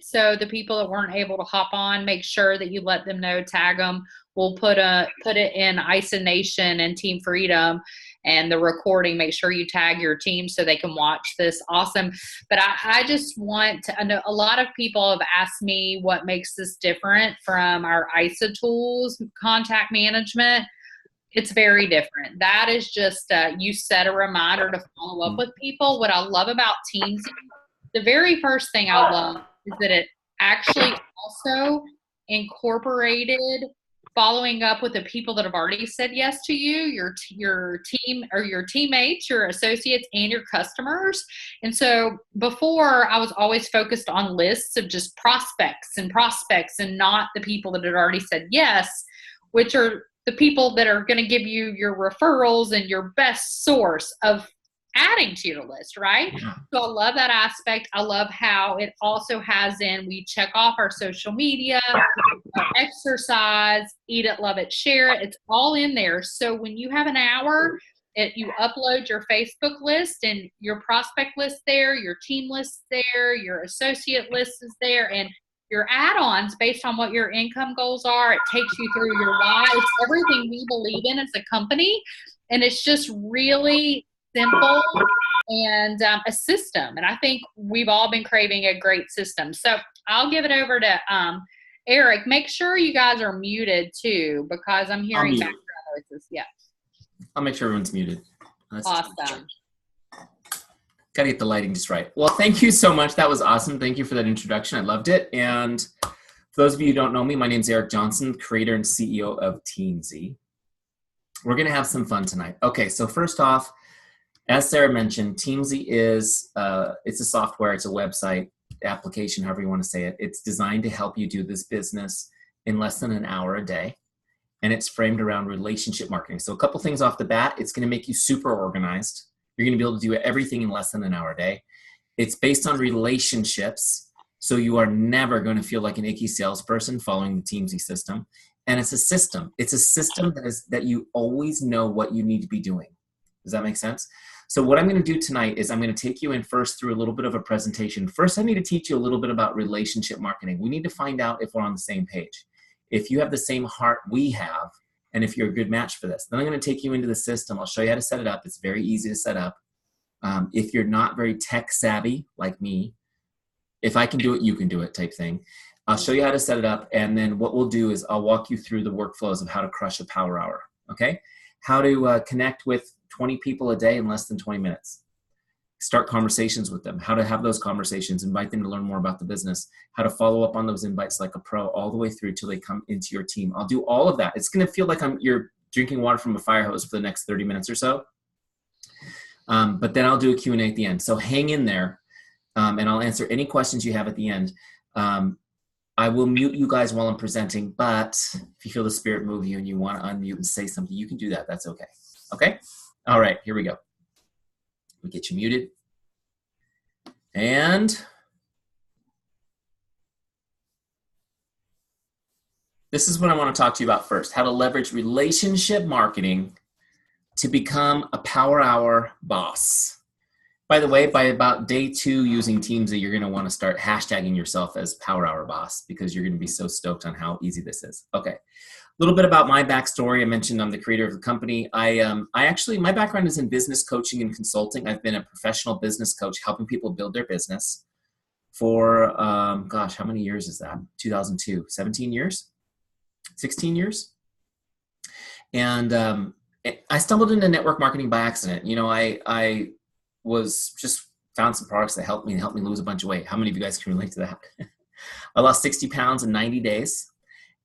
So the people that weren't able to hop on, make sure that you let them know, tag them. We'll put it in Isagenix and Team Freedom and the recording. Make sure you tag your team so they can watch this. Awesome. But I just want to, I know a lot of people have asked me what makes this different from our ISA tools, contact management. It's very different. That is just, you set a reminder to follow up with people. What I love about Teamzy, the very first thing I love is that it actually also incorporated following up with the people that have already said yes to you, your team or your teammates, your associates, and your customers. And so before, I was always focused on lists of just prospects and not the people that had already said yes, which are the people that are going to give you your referrals and your best source of adding to your list, right? Yeah. So I love that aspect. I love how it also has in, we check off our social media, our exercise, eat it, love it, share it. It's all in there. So when you have an hour, you upload your Facebook list and your prospect list there, your team list there, your associate list is there, and your add-ons based on what your income goals are. It takes you through your why. It's everything we believe in as a company. And it's just really simple and a system. And I think we've all been craving a great system. So I'll give it over to Eric. Make sure you guys are muted too, because I'm hearing background noises. Yeah. I'll make sure everyone's muted. Awesome. Got to get the lighting just right. Well, thank you so much. That was awesome. Thank you for that introduction. I loved it. And for those of you who don't know me, my name is Eric Johnson, creator and CEO of Teamzy. We're going to have some fun tonight. Okay, so first off, as Sara mentioned, Teamzy is it's a software, it's a website, application, however you want to say it. It's designed to help you do this business in less than an hour a day. And it's framed around relationship marketing. So a couple things off the bat, it's going to make you super organized. You're going to be able to do everything in less than an hour a day. It's based on relationships. So you are never going to feel like an icky salesperson following the Teamzy system. And it's a system. It's a system that you always know what you need to be doing. Does that make sense? So what I'm going to do tonight is I'm going to take you in first through a little bit of a presentation. First, I need to teach you a little bit about relationship marketing. We need to find out if we're on the same page. If you have the same heart we have, and if you're a good match for this. Then I'm going to take you into the system. I'll show you how to set it up. It's very easy to set up. If you're not very tech savvy like me, if I can do it, you can do it type thing. I'll show you how to set it up. And then what we'll do is I'll walk you through the workflows of how to crush a power hour. Okay? How to connect with 20 people a day in less than 20 minutes. Start conversations with them, how to have those conversations, invite them to learn more about the business, how to follow up on those invites like a pro all the way through till they come into your team. I'll do all of that. It's going to feel like you're drinking water from a fire hose for the next 30 minutes or so. But then I'll do a Q&A at the end. So hang in there and I'll answer any questions you have at the end. I will mute you guys while I'm presenting, but if you feel the spirit move you and you want to unmute and say something, you can do that. That's okay. Okay? All right, here we go. We get you muted. And this is what I want to talk to you about first, how to leverage relationship marketing to become a power hour boss. By the way, by about day 2 using Teamzy, you're going to want to start hashtagging yourself as power hour boss because you're going to be so stoked on how easy this is. Okay. A little bit about my backstory. I mentioned I'm the creator of the company. I actually, my background is in business coaching and consulting. I've been a professional business coach helping people build their business for, gosh, how many years is that? 2002, 17 years, 16 years. And I stumbled into network marketing by accident. You know, I was just found some products that helped me lose a bunch of weight. How many of you guys can relate to that? I lost 60 pounds in 90 days.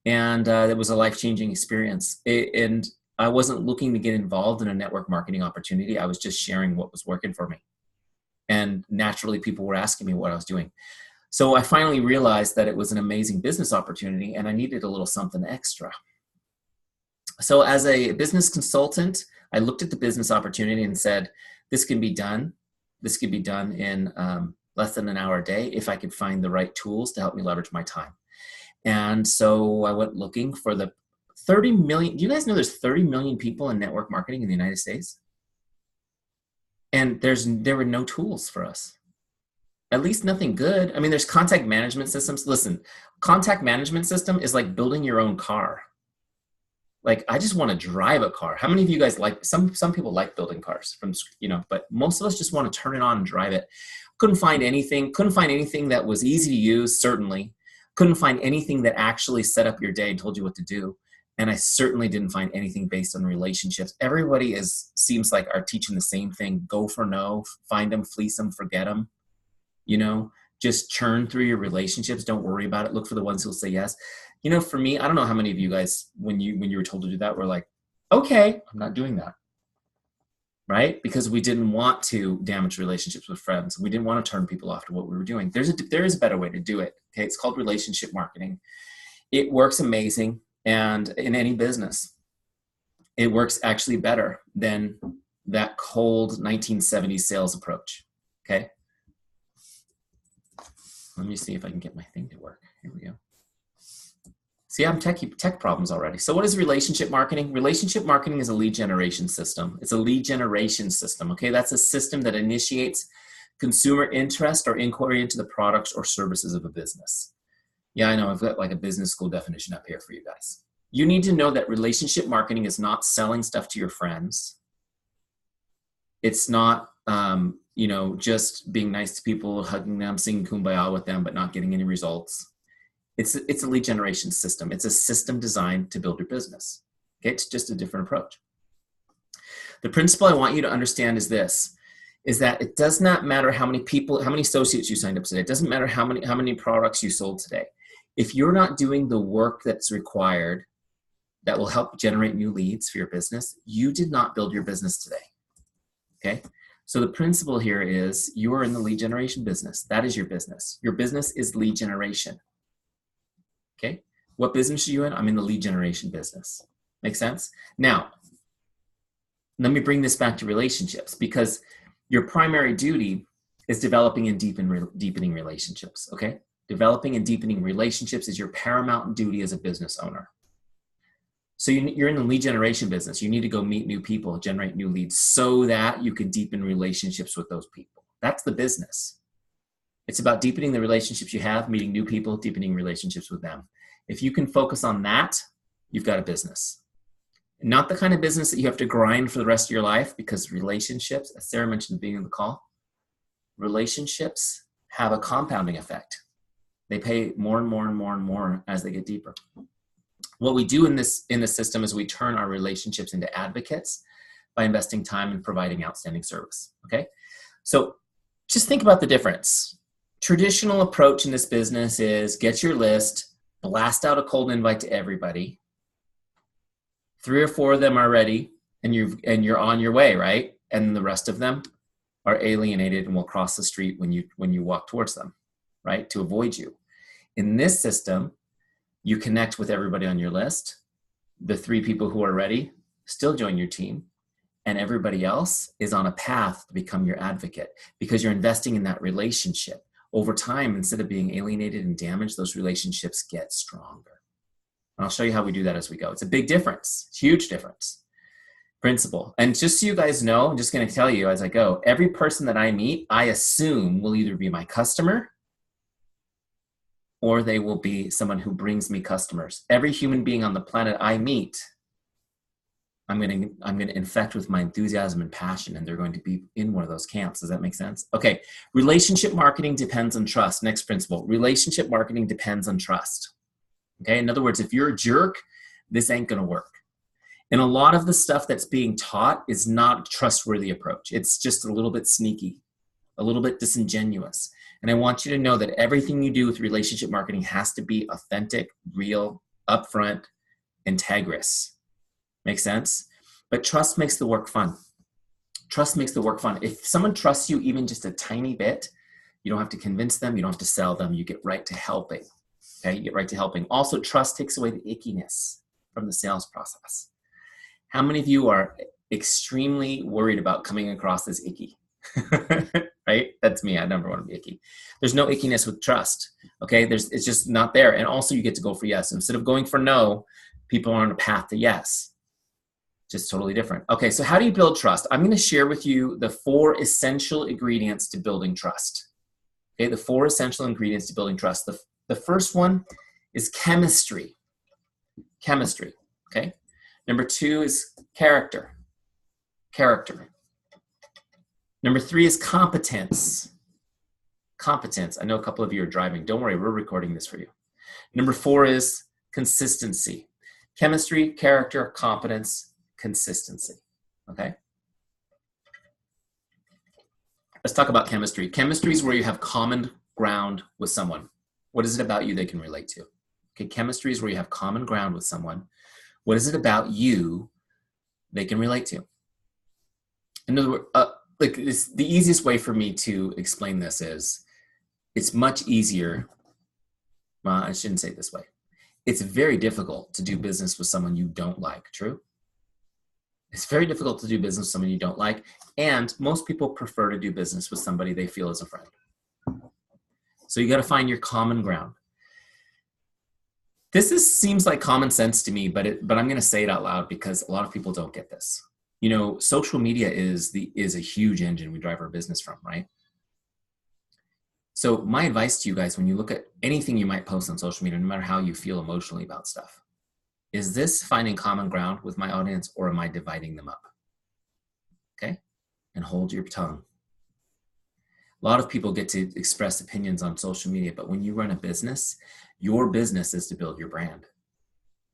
And it was a life-changing experience. And I wasn't looking to get involved in a network marketing opportunity. I was just sharing what was working for me. And naturally, people were asking me what I was doing. So I finally realized that it was an amazing business opportunity and I needed a little something extra. So as a business consultant, I looked at the business opportunity and said, this can be done. This could be done in less than an hour a day if I could find the right tools to help me leverage my time. And so I went looking for the 30 million. Do you guys know there's 30 million people in network marketing in the United States? And there were no tools for us. At least nothing good. I mean, there's contact management systems. Listen, contact management system is like building your own car. Like, I just want to drive a car. How many of you guys like, some people like building cars from, but most of us just want to turn it on and drive it. Couldn't find anything that was easy to use, certainly. Couldn't find anything that actually set up your day and told you what to do. And I certainly didn't find anything based on relationships. Everybody seems like are teaching the same thing. Go for no, find them, fleece them, forget them. Just churn through your relationships. Don't worry about it. Look for the ones who'll say yes. For me, I don't know how many of you guys, when you were told to do that, were like, okay, I'm not doing that. Right? Because we didn't want to damage relationships with friends. We didn't want to turn people off to what we were doing. There is a better way to do it. Okay. It's called relationship marketing. It works amazing. And in any business, it works actually better than that cold 1970s sales approach. Okay. Let me see if I can get my thing to work. Here we go. See, I'm tech problems already. So what is relationship marketing? Relationship marketing is a lead generation system. It's a lead generation system, okay? That's a system that initiates consumer interest or inquiry into the products or services of a business. Yeah, I know, I've got like a business school definition up here for you guys. You need to know that relationship marketing is not selling stuff to your friends. It's not, just being nice to people, hugging them, singing kumbaya with them, but not getting any results. It's a lead generation system. It's a system designed to build your business. Okay, it's just a different approach. The principle I want you to understand is this, is that it does not matter how many people, how many associates you signed up today. It doesn't matter how many products you sold today. If you're not doing the work that's required that will help generate new leads for your business, you did not build your business today. Okay? So the principle here is you are in the lead generation business. That is your business. Your business is lead generation. Okay? What business are you in? I'm in the lead generation business. Make sense? Now, let me bring this back to relationships, because your primary duty is developing and deepening relationships, okay? Developing and deepening relationships is your paramount duty as a business owner. So you're in the lead generation business. You need to go meet new people, generate new leads so that you can deepen relationships with those people. That's the business. It's about deepening the relationships you have, meeting new people, deepening relationships with them. If you can focus on that, you've got a business. Not the kind of business that you have to grind for the rest of your life, because relationships, as Sara mentioned at the beginning of the call, relationships have a compounding effect. They pay more and more and more and more as they get deeper. What we do in the system is we turn our relationships into advocates by investing time and providing outstanding service, okay? So just think about the difference. Traditional approach in this business is get your list, blast out a cold invite to everybody. 3 or 4 of them are ready, and you're on your way, right? And the rest of them are alienated and will cross the street when you walk towards them, right? To avoid you. In this system, you connect with everybody on your list. The 3 people who are ready still join your team, and everybody else is on a path to become your advocate, because you're investing in that relationship. Over time, instead of being alienated and damaged, those relationships get stronger. And I'll show you how we do that as we go. It's a big difference, it's a huge difference. Principle. And just so you guys know, I'm just going to tell you as I go, every person that I meet, I assume will either be my customer or they will be someone who brings me customers. Every human being on the planet I meet, I'm going to infect with my enthusiasm and passion, and they're going to be in one of those camps. Does that make sense? Okay. Relationship marketing depends on trust. Next principle. Relationship marketing depends on trust. Okay. In other words, if you're a jerk, this ain't going to work. And a lot of the stuff that's being taught is not a trustworthy approach. It's just a little bit sneaky, a little bit disingenuous. And I want you to know that everything you do with relationship marketing has to be authentic, real, upfront, integrous. Make sense? But trust makes the work fun. Trust makes the work fun. If someone trusts you even just a tiny bit, you don't have to convince them. You don't have to sell them. You get right to helping. Okay? You get right to helping. Also, trust takes away the ickiness from the sales process. How many of you are extremely worried about coming across as icky? Right? That's me. I never want to be icky. There's no ickiness with trust. Okay? It's just not there. And also you get to go for yes. Instead of going for no, people are on a path to yes. Just totally different. Okay, so how do you build trust? I'm going to share with you the 4 essential ingredients to building trust. Okay, the 4 essential ingredients to building trust. The first one is chemistry. Chemistry, okay? Number 2 is character. Character. Number 3 is competence. Competence. I know a couple of you are driving. Don't worry, we're recording this for you. Number 4 is consistency. Chemistry, character, competence, consistency, okay? Let's talk about chemistry. Chemistry is where you have common ground with someone. What is it about you they can relate to? Okay, chemistry is where you have common ground with someone. What is it about you they can relate to? In other words, the easiest way for me to explain this is, it's much easier, well, I shouldn't say it this way. It's very difficult to do business with someone you don't like, true? It's very difficult to do business with someone you don't like, and most people prefer to do business with somebody they feel is a friend. So you got to find your common ground. Seems like common sense to me, but I'm going to say it out loud because a lot of people don't get this. You know, social media is a huge engine we drive our business from, right? So my advice to you guys, when you look at anything you might post on social media, no matter how you feel emotionally about stuff, is this finding common ground with my audience, or am I dividing them up? Okay? And hold your tongue. A lot of people get to express opinions on social media, but when you run a business, your business is to build your brand.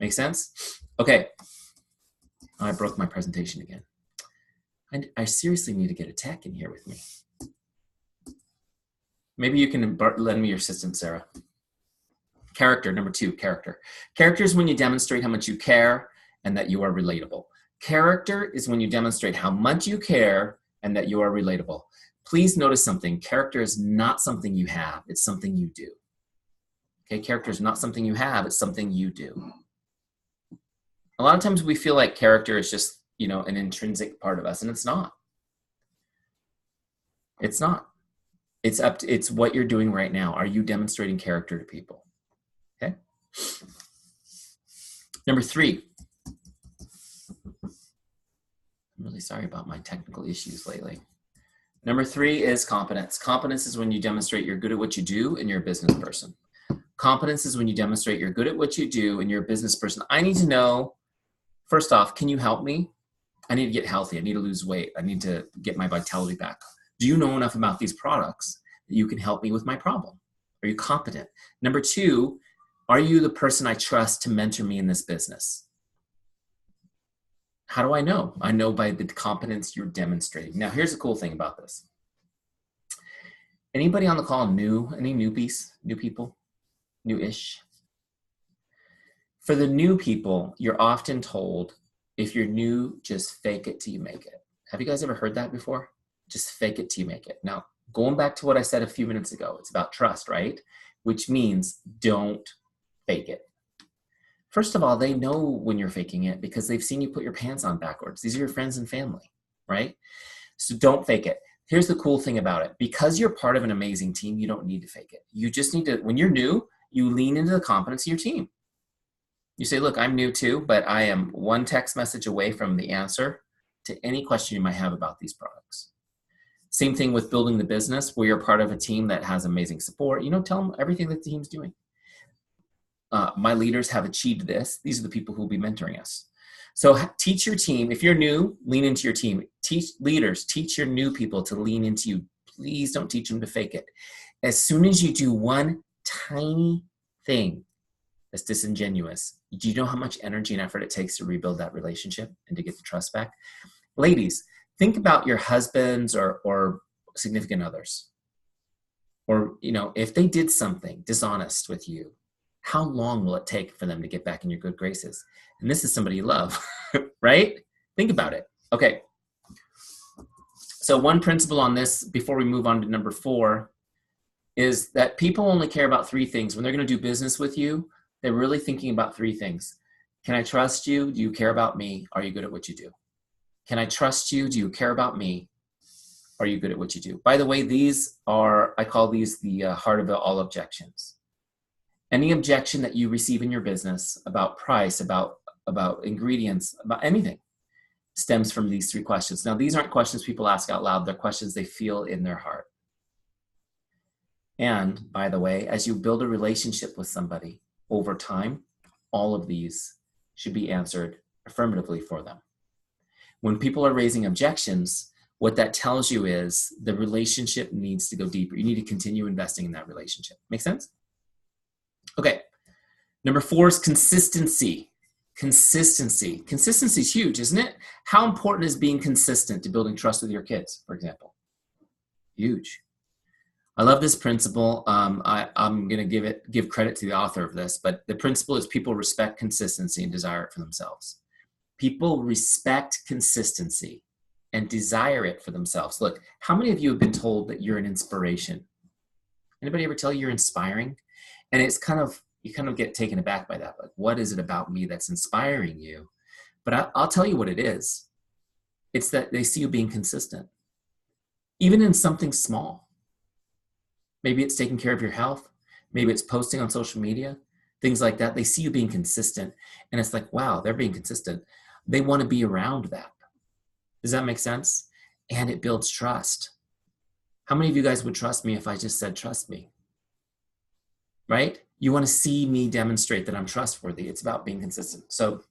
Make sense? Okay. I broke my presentation again. I seriously need to get a tech in here with me. Maybe you can lend me your assistant, Sara. Character, number 2, character. Character is when you demonstrate how much you care and that you are relatable. Character is when you demonstrate how much you care and that you are relatable. Please notice something. Character is not something you have. It's something you do. Okay, character is not something you have. It's something you do. A lot of times we feel like character is just, you know, an intrinsic part of us, and it's not. It's not. It's what you're doing right now. Are you demonstrating character to people? Okay. Number 3. I'm really sorry about my technical issues lately. Number 3 is competence. Competence is when you demonstrate you're good at what you do and you're a business person. Competence is when you demonstrate you're good at what you do and you're a business person. I need to know, first off, can you help me? I need to get healthy. I need to lose weight. I need to get my vitality back. Do you know enough about these products that you can help me with my problem? Are you competent? Number 2, are you the person I trust to mentor me in this business? How do I know? I know by the competence you're demonstrating. Now, here's the cool thing about this. Anybody on the call new? Any newbies? New people? New-ish? For the new people, you're often told, if you're new, just fake it till you make it. Have you guys ever heard that before? Just fake it till you make it. Now, going back to what I said a few minutes ago, it's about trust, right? Which means don't fake it. First of all, they know when you're faking it because they've seen you put your pants on backwards. These are your friends and family, right? So don't fake it. Here's the cool thing about it. Because you're part of an amazing team, you don't need to fake it. You just need to, when you're new, you lean into the competence of your team. You say, look, I'm new too, but I am one text message away from the answer to any question you might have about these products. Same thing with building the business where you're part of a team that has amazing support. You know, tell them everything that the team's doing. My leaders have achieved this. These are the people who will be mentoring us. So teach your team. If you're new, lean into your team. Teach your new people to lean into you. Please don't teach them to fake it. As soon as you do one tiny thing that's disingenuous, do you know how much energy and effort it takes to rebuild that relationship and to get the trust back? Ladies, think about your husbands or significant others. Or, you know, if they did something dishonest with you, how long will it take for them to get back in your good graces? And this is somebody you love, right? Think about it. Okay. So one principle on this before we move on to number 4 is that people only care about 3 things. When they're going to do business with you, they're really thinking about 3 things. Can I trust you? Do you care about me? Are you good at what you do? Can I trust you? Do you care about me? Are you good at what you do? By the way, I call these the heart of all objections. Any objection that you receive in your business about price, about ingredients, about anything, stems from these 3 questions. Now, these aren't questions people ask out loud. They're questions they feel in their heart. And by the way, as you build a relationship with somebody over time, all of these should be answered affirmatively for them. When people are raising objections, what that tells you is the relationship needs to go deeper. You need to continue investing in that relationship. Make sense? Okay. Number 4 is consistency. Consistency. Consistency is huge, isn't it? How important is being consistent to building trust with your kids, for example? Huge. I love this principle. I'm going to give credit to the author of this, but the principle is people respect consistency and desire it for themselves. People respect consistency and desire it for themselves. Look, how many of you have been told that you're an inspiration? Anybody ever tell you you're inspiring? And it's you kind of get taken aback by that. Like, what is it about me that's inspiring you? But I'll tell you what it is. It's that they see you being consistent, even in something small. Maybe it's taking care of your health. Maybe it's posting on social media, things like that. They see you being consistent, and it's like, wow, they're being consistent. They want to be around that. Does that make sense? And it builds trust. How many of you guys would trust me if I just said, trust me? Right? You want to see me demonstrate that I'm trustworthy. It's about being consistent. So,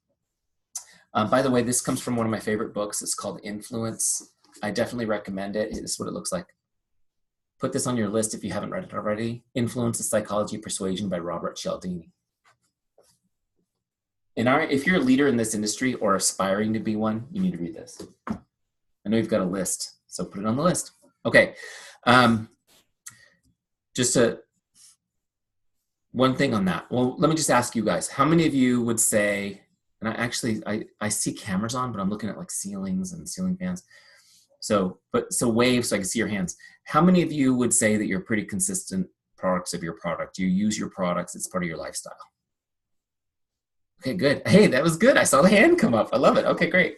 by the way, this comes from one of my favorite books. It's called Influence. I definitely recommend it. This is what it looks like. Put this on your list if you haven't read it already. Influence, the Psychology of Persuasion by Robert Cialdini. If you're a leader in this industry or aspiring to be one, you need to read this. I know you've got a list, so put it on the list. Okay. One thing on that. Well, let me just ask you guys, how many of you would say, and I see cameras on, but I'm looking at like ceilings and ceiling fans. So wave so I can see your hands. How many of you would say that you're pretty consistent products of your product? You use your products, it's part of your lifestyle. Okay, good. Hey, that was good. I saw the hand come up. I love it. Okay, great.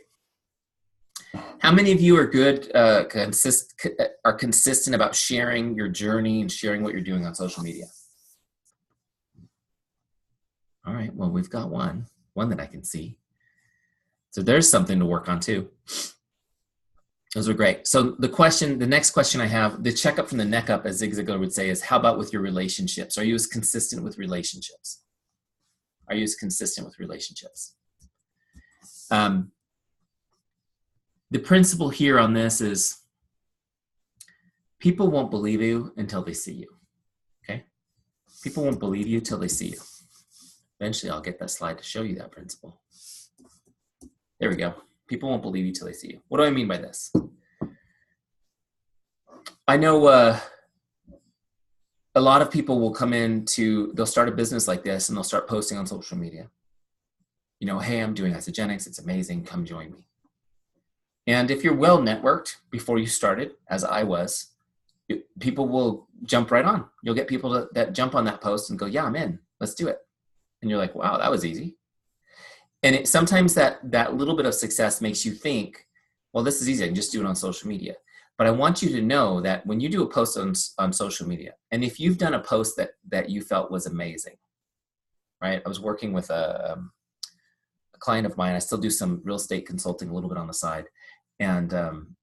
How many of you are good, are consistent about sharing your journey and sharing what you're doing on social media? All right, well, we've got one that I can see. So there's something to work on too. Those are great. So the next question I have, the checkup from the neck up, as Zig Ziglar would say, is how about with your relationships? Are you as consistent with relationships? Are you as consistent with relationships? The principle here on this is people won't believe you until they see you, okay? People won't believe you till they see you. Eventually, I'll get that slide to show you that principle. There we go. People won't believe you till they see you. What do I mean by this? I know a lot of people will come they'll start a business like this and they'll start posting on social media. You know, hey, I'm doing Isagenix. It's amazing. Come join me. And if you're well networked before you started, as I was, people will jump right on. You'll get people that jump on that post and go, yeah, I'm in. Let's do it. And you're like, wow, that was easy. And sometimes that little bit of success makes you think, well, this is easy. I can just do it on social media. But I want you to know that when you do a post on social media, and if you've done a post that you felt was amazing, right? I was working with a client of mine. I still do some real estate consulting a little bit on the side. And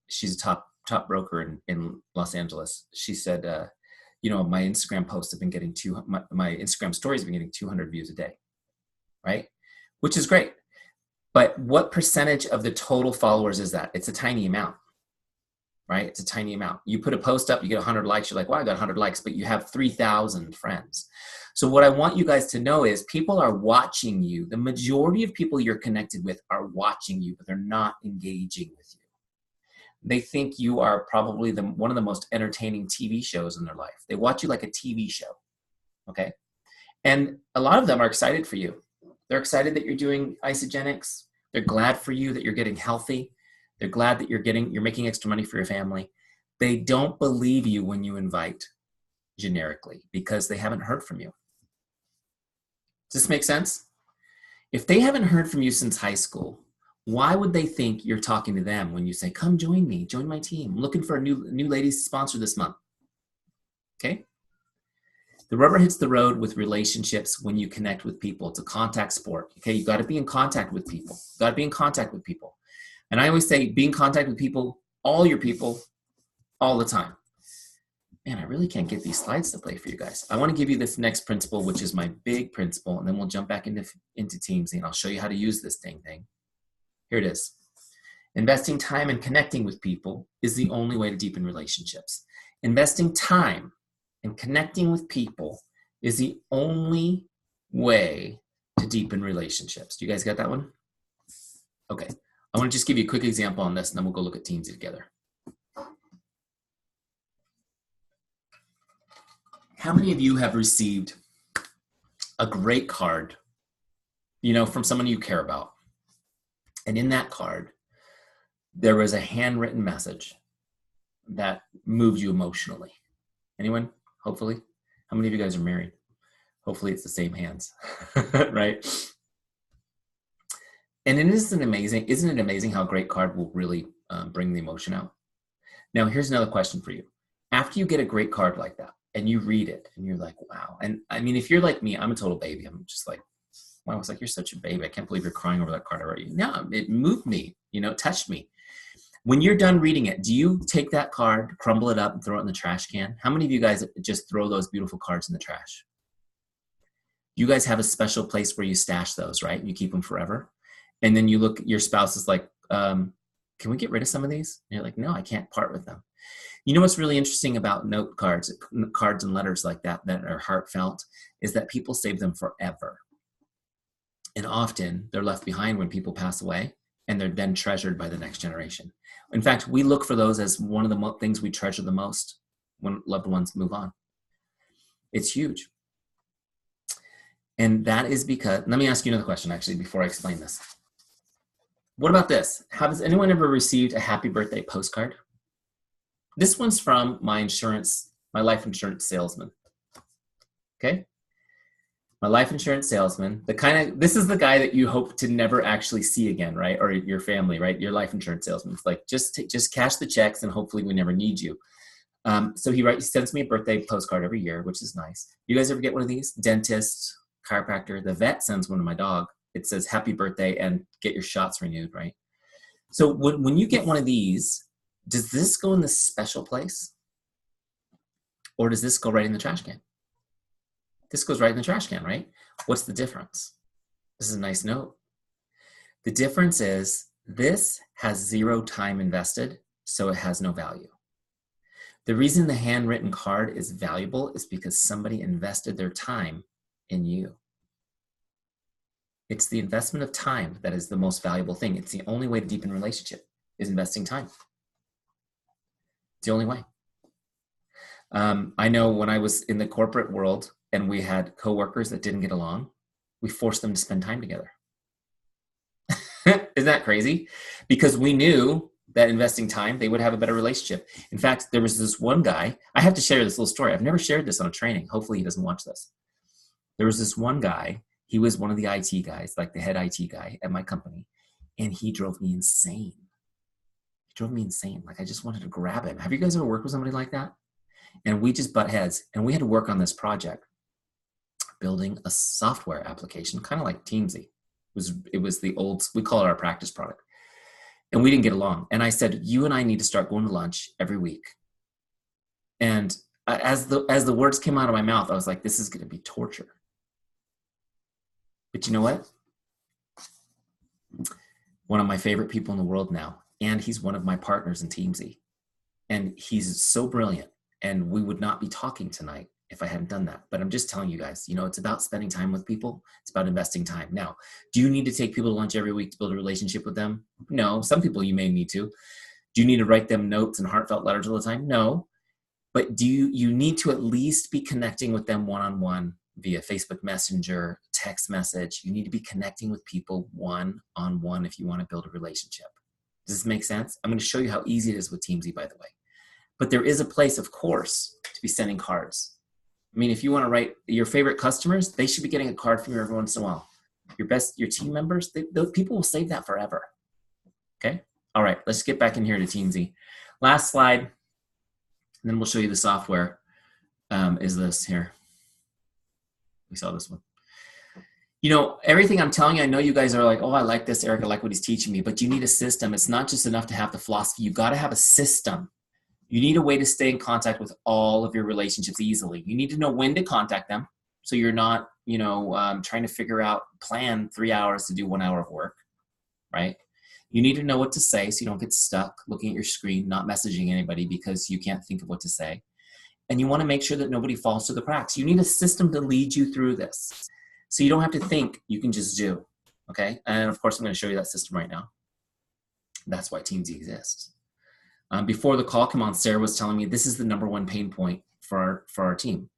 she's a top broker in Los Angeles. She said, my Instagram posts have been getting my Instagram stories have been getting 200 views a day, right? Which is great. But what percentage of the total followers is that? It's a tiny amount, right? It's a tiny amount. You put a post up, you get 100 likes. You're like, wow, I got 100 likes, but you have 3,000 friends. So what I want you guys to know is people are watching you. The majority of people you're connected with are watching you, but they're not engaging with you. They think you are probably one of the most entertaining TV shows in their life. They watch you like a TV show, okay? And a lot of them are excited for you. They're excited that you're doing Isagenix. They're glad for you that you're getting healthy. They're glad that you're making extra money for your family. They don't believe you when you invite generically because they haven't heard from you. Does this make sense? If they haven't heard from you since high school, why would they think you're talking to them when you say, come join me, join my team. I'm looking for a new ladies to sponsor this month. Okay? The rubber hits the road with relationships when you connect with people. It's a contact sport. Okay, you got to be in contact with people. You got to be in contact with people. And I always say, be in contact with people, all your people, all the time. Man, I really can't get these slides to play for you guys. I want to give you this next principle, which is my big principle, and then we'll jump back into Teamzy, and I'll show you how to use this thing. Here it is. Investing time and connecting with people is the only way to deepen relationships. Investing time and connecting with people is the only way to deepen relationships. Do you guys got that one? Okay. I want to just give you a quick example on this, and then we'll go look at Teamzy together. How many of you have received a great card, from someone you care about? And in that card, there was a handwritten message that moved you emotionally. Anyone? Hopefully. How many of you guys are married? Hopefully it's the same hands, right? And isn't it amazing how a great card will really bring the emotion out? Now, here's another question for you. After you get a great card like that and you read it and you're like, wow. And I mean, if you're like me, I'm a total baby. I'm just like, wow, it's like, you're such a baby. I can't believe you're crying over that card I wrote you. No, it moved me, it touched me. When you're done reading it, do you take that card, crumble it up, and throw it in the trash can? How many of you guys just throw those beautiful cards in the trash? You guys have a special place where you stash those, right? You keep them forever. And then you look, your spouse is like, can we get rid of some of these? And you're like, no, I can't part with them. You know what's really interesting about note cards and letters like that are heartfelt, is that people save them forever. And often they're left behind when people pass away, and they're then treasured by the next generation. In fact, we look for those as one of the things we treasure the most when loved ones move on. It's huge. And that is because, let me ask you another question actually before I explain this. What about this? Has anyone ever received a happy birthday postcard? This one's from my life insurance salesman. Okay? My life insurance salesman, this is the guy that you hope to never actually see again, right? Or your family, right? Your life insurance salesman. It's like, just cash the checks and hopefully we never need you. So he sends me a birthday postcard every year, which is nice. You guys ever get one of these? Dentist, chiropractor, the vet sends one to my dog. It says happy birthday and get your shots renewed, right? So when you get one of these, does this go in this special place? Or does this go right in the trash can? This goes right in the trash can, right? What's the difference? This is a nice note. The difference is this has 0 time invested, so it has no value. The reason the handwritten card is valuable is because somebody invested their time in you. It's the investment of time that is the most valuable thing. It's the only way to deepen relationship, is investing time. It's the only way. I know when I was in the corporate world and we had coworkers that didn't get along, we forced them to spend time together. Isn't that crazy? Because we knew that investing time, they would have a better relationship. In fact, there was this one guy, I have to share this little story. I've never shared this on a training. Hopefully he doesn't watch this. There was this one guy, he was one of the IT guys, like the head IT guy at my company, and he drove me insane. Like I just wanted to grab him. Have you guys ever worked with somebody like that? And we just butt heads, and we had to work on this project, building a software application, kind of like Teamzy. It was the old, we call it our practice product. And we didn't get along. And I said, you and I need to start going to lunch every week. And as the words came out of my mouth, I was like, this is going to be torture. But you know what? One of my favorite people in the world now, and he's one of my partners in Teamzy. And he's so brilliant. And we would not be talking tonight if I hadn't done that. But I'm just telling you guys, it's about spending time with people. It's about investing time. Now, do you need to take people to lunch every week to build a relationship with them? No. Some people you may need to. Do you need to write them notes and heartfelt letters all the time? No. But do you need to at least be connecting with them one-on-one via Facebook Messenger, text message? You need to be connecting with people one-on-one if you want to build a relationship. Does this make sense? I'm going to show you how easy it is with Teamzy, by the way. But there is a place, of course, to be sending cards. I mean, if you want to write your favorite customers, they should be getting a card from you every once in a while. Your team members, those people will save that forever. Okay? All right, let's get back in here to Teamzy. Last slide, and then we'll show you the software. Is this here? We saw this one. Everything I'm telling you, I know you guys are like, oh, I like this, Eric. I like what he's teaching me. But you need a system. It's not just enough to have the philosophy. You got to have a system. You need a way to stay in contact with all of your relationships easily. You need to know when to contact them, so you're not, trying to plan 3 hours to do 1 hour of work, right? You need to know what to say so you don't get stuck looking at your screen, not messaging anybody because you can't think of what to say. And you want to make sure that nobody falls through the cracks. You need a system to lead you through this. So you don't have to think, you can just do, okay? And of course, I'm going to show you that system right now. That's why Teamzy exists. Before the call came on, Sara was telling me this is the #1 pain point for our team.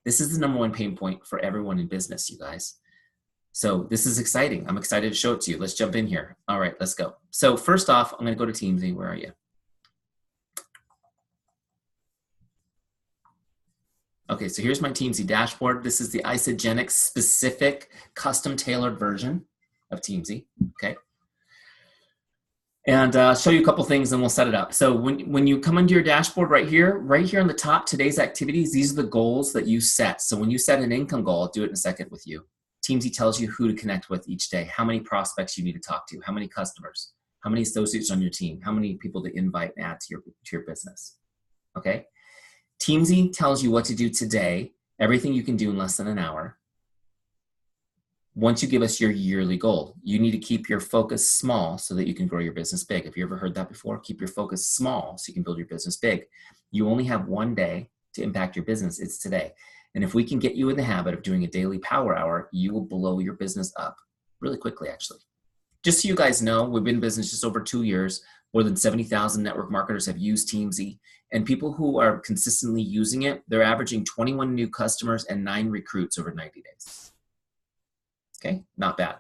This is the #1 pain point for everyone in business, you guys. So this is exciting. I'm excited to show it to you. Let's jump in here. All right, let's go. So first off, I'm going to go to Teamzy. Where are you? Okay, so here's my Teamzy dashboard. This is the Isagenix specific custom tailored version of Teamzy, okay? And I'll show you a couple things and we'll set it up. So when you come into your dashboard right here on the top, today's activities, these are the goals that you set. So when you set an income goal, I'll do it in a second with you. Teamzy tells you who to connect with each day, how many prospects you need to talk to, how many customers, how many associates on your team, how many people to invite and add to your business, okay? Teamzy tells you what to do today, everything you can do in less than an hour. Once you give us your yearly goal, you need to keep your focus small so that you can grow your business big. Have you ever heard that before? Keep your focus small so you can build your business big. You only have one day to impact your business. It's today. And if we can get you in the habit of doing a daily power hour, you will blow your business up really quickly, actually. Just so you guys know, we've been in business just over 2 years. More than 70,000 network marketers have used Teamzy. And people who are consistently using it, they're averaging 21 new customers and 9 recruits over 90 days. Okay, not bad,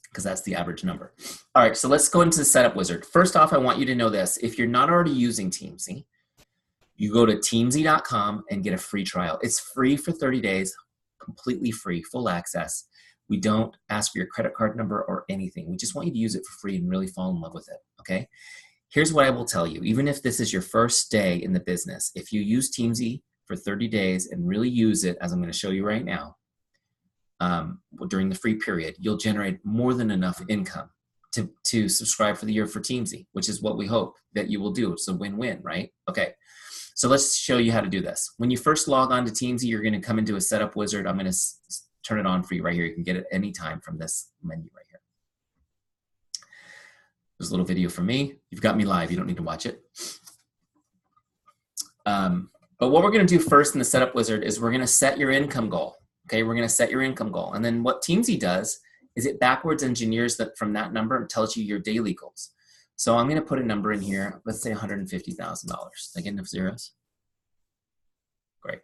because that's the average number. All right, so let's go into the setup wizard. First off, I want you to know this. If you're not already using Teamzy, you go to teamzy.com and get a free trial. It's free for 30 days, completely free, full access. We don't ask for your credit card number or anything. We just want you to use it for free and really fall in love with it, okay? Here's what I will tell you. Even if this is your first day in the business, if you use Teamzy for 30 days and really use it, as I'm going to show you right now, during the free period, you'll generate more than enough income to subscribe for the year for Teamzy, which is what we hope that you will do. It's a win-win, right? Okay, so let's show you how to do this. When you first log on to Teamzy, you're going to come into a setup wizard. I'm going to turn it on for you right here. You can get it anytime from this menu right here. There's a little video from me. You've got me live. You don't need to watch it. But what we're going to do first in the setup wizard is we're going to set your income goal. Okay, we're going to set your income goal. And then what Teamzy does is it backwards engineers that from that number and tells you your daily goals. So I'm going to put a number in here. Let's say $150,000. Did I get enough zeros? Great.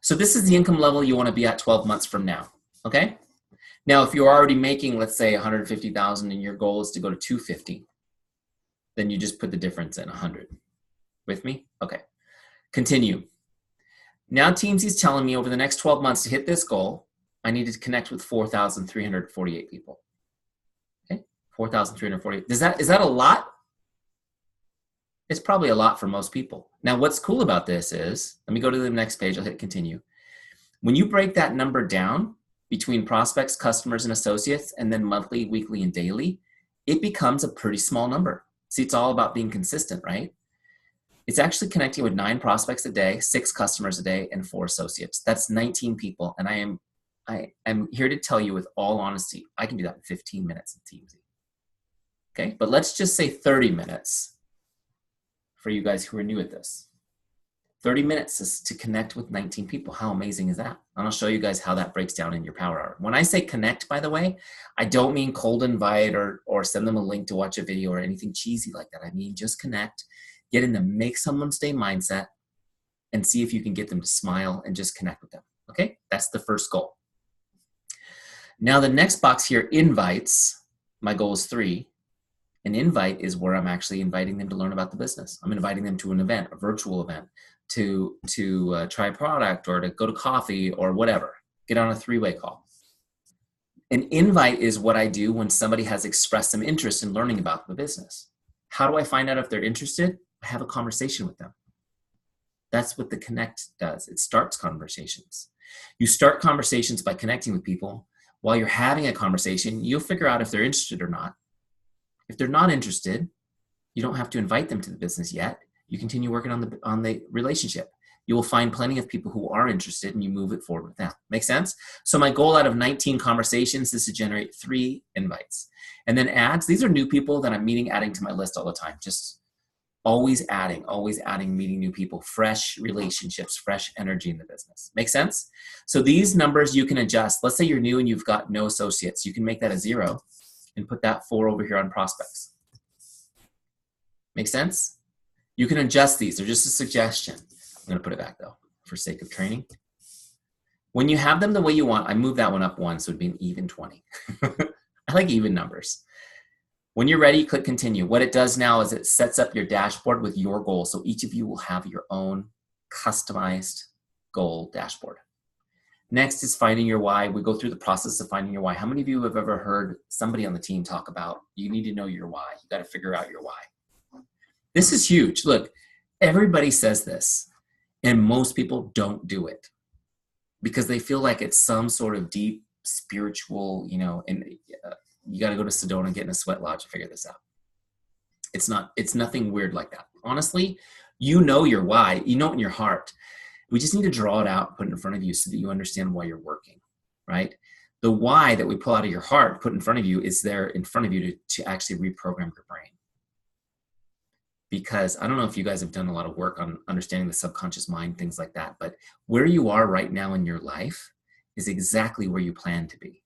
So this is the income level you want to be at 12 months from now. Okay. Now, if you're already making, let's say 150,000 and your goal is to go to 250, then you just put the difference in 100. With me? Okay. Continue. Now Teamzy's telling me over the next 12 months to hit this goal, I need to connect with 4,348 people. Okay, 4,348. Is that a lot? It's probably a lot for most people. Now what's cool about this is, let me go to the next page, I'll hit continue. When you break that number down between prospects, customers, and associates, and then monthly, weekly, and daily, it becomes a pretty small number. See, it's all about being consistent, right? It's actually connecting with 9 prospects a day, 6 customers a day, and 4 associates. That's 19 people. And I am here to tell you with all honesty, I can do that in 15 minutes in Teamzy. Okay, but let's just say 30 minutes for you guys who are new at this. 30 minutes is to connect with 19 people. How amazing is that? And I'll show you guys how that breaks down in your power hour. When I say connect, by the way, I don't mean cold invite or send them a link to watch a video or anything cheesy like that. I mean just connect. Get in the make someone's day mindset and see if you can get them to smile and just connect with them. Okay, that's the first goal. Now the next box here, invites. My goal is 3. An invite is where I'm actually inviting them to learn about the business. I'm inviting them to an event, a virtual event, to try a product or to go to coffee or whatever. Get on a 3-way call. An invite is what I do when somebody has expressed some interest in learning about the business. How do I find out if they're interested? I have a conversation with them. That's what the connect does. It starts conversations. You start conversations by connecting with people. While you're having a conversation, you'll figure out if they're interested or not. If they're not interested, you don't have to invite them to the business yet. You continue working on the relationship. You will find plenty of people who are interested and you move it forward with them. Make sense? So my goal out of 19 conversations is to generate 3 invites. And then ads, these are new people that I'm meeting, adding to my list all the time. Just always adding, meeting new people, fresh relationships, fresh energy in the business. Make sense? So these numbers you can adjust. Let's say you're new and you've got no associates. You can make that a 0 and put that 4 over here on prospects. Make sense? You can adjust these. They're just a suggestion. I'm going to put it back though, for sake of training. When you have them the way you want, I move that one up 1, so it'd be an even 20. I like even numbers. When you're ready, click continue. What it does now is it sets up your dashboard with your goals. So each of you will have your own customized goal dashboard. Next is finding your why. We go through the process of finding your why. How many of you have ever heard somebody on the team talk about, you need to know your why. You got to figure out your why. This is huge. Look, everybody says this. And most people don't do it because they feel like it's some sort of deep spiritual, and you got to go to Sedona and get in a sweat lodge to figure this out. It's nothing weird like that. Honestly, you know your why, you know it in your heart. We just need to draw it out, put it in front of you so that you understand why you're working, right? The why that we pull out of your heart, put in front of you, is there in front of you to actually reprogram your brain. Because I don't know if you guys have done a lot of work on understanding the subconscious mind, things like that, but where you are right now in your life is exactly where you plan to be.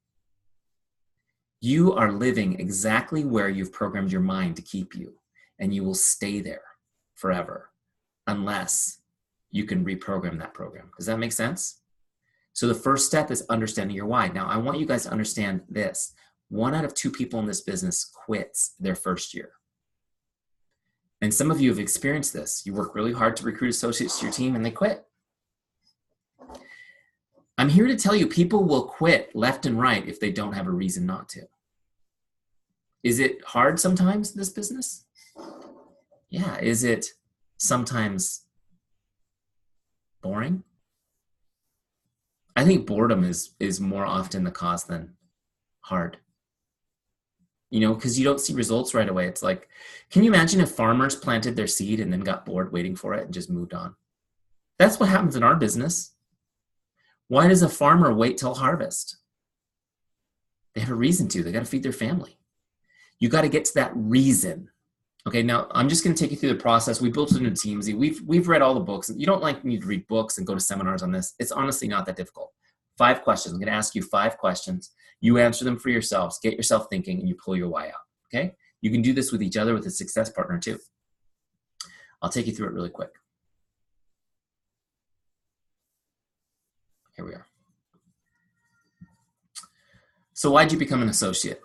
You are living exactly where you've programmed your mind to keep you, and you will stay there forever unless you can reprogram that program. Does that make sense? So the first step is understanding your why. Now, I want you guys to understand this. 1 out of 2 people in this business quits their first year. And some of you have experienced this. You work really hard to recruit associates to your team and they quit. I'm here to tell you people will quit left and right if they don't have a reason not to. Is it hard sometimes, this business? Yeah. Is it sometimes boring? I think boredom is more often the cause than hard. Because you don't see results right away. It's like, can you imagine if farmers planted their seed and then got bored waiting for it and just moved on? That's what happens in our business. Why does a farmer wait till harvest? They have a reason to. They got to feed their family. You got to get to that reason. Okay, now I'm just going to take you through the process. We built it into Teamzy. We've read all the books. You don't like me to read books and go to seminars on this. It's honestly not that difficult. 5 questions. I'm going to ask you 5 questions. You answer them for yourselves, get yourself thinking, and you pull your why out, okay? You can do this with each other, with a success partner too. I'll take you through it really quick. Here we are. So why'd you become an associate?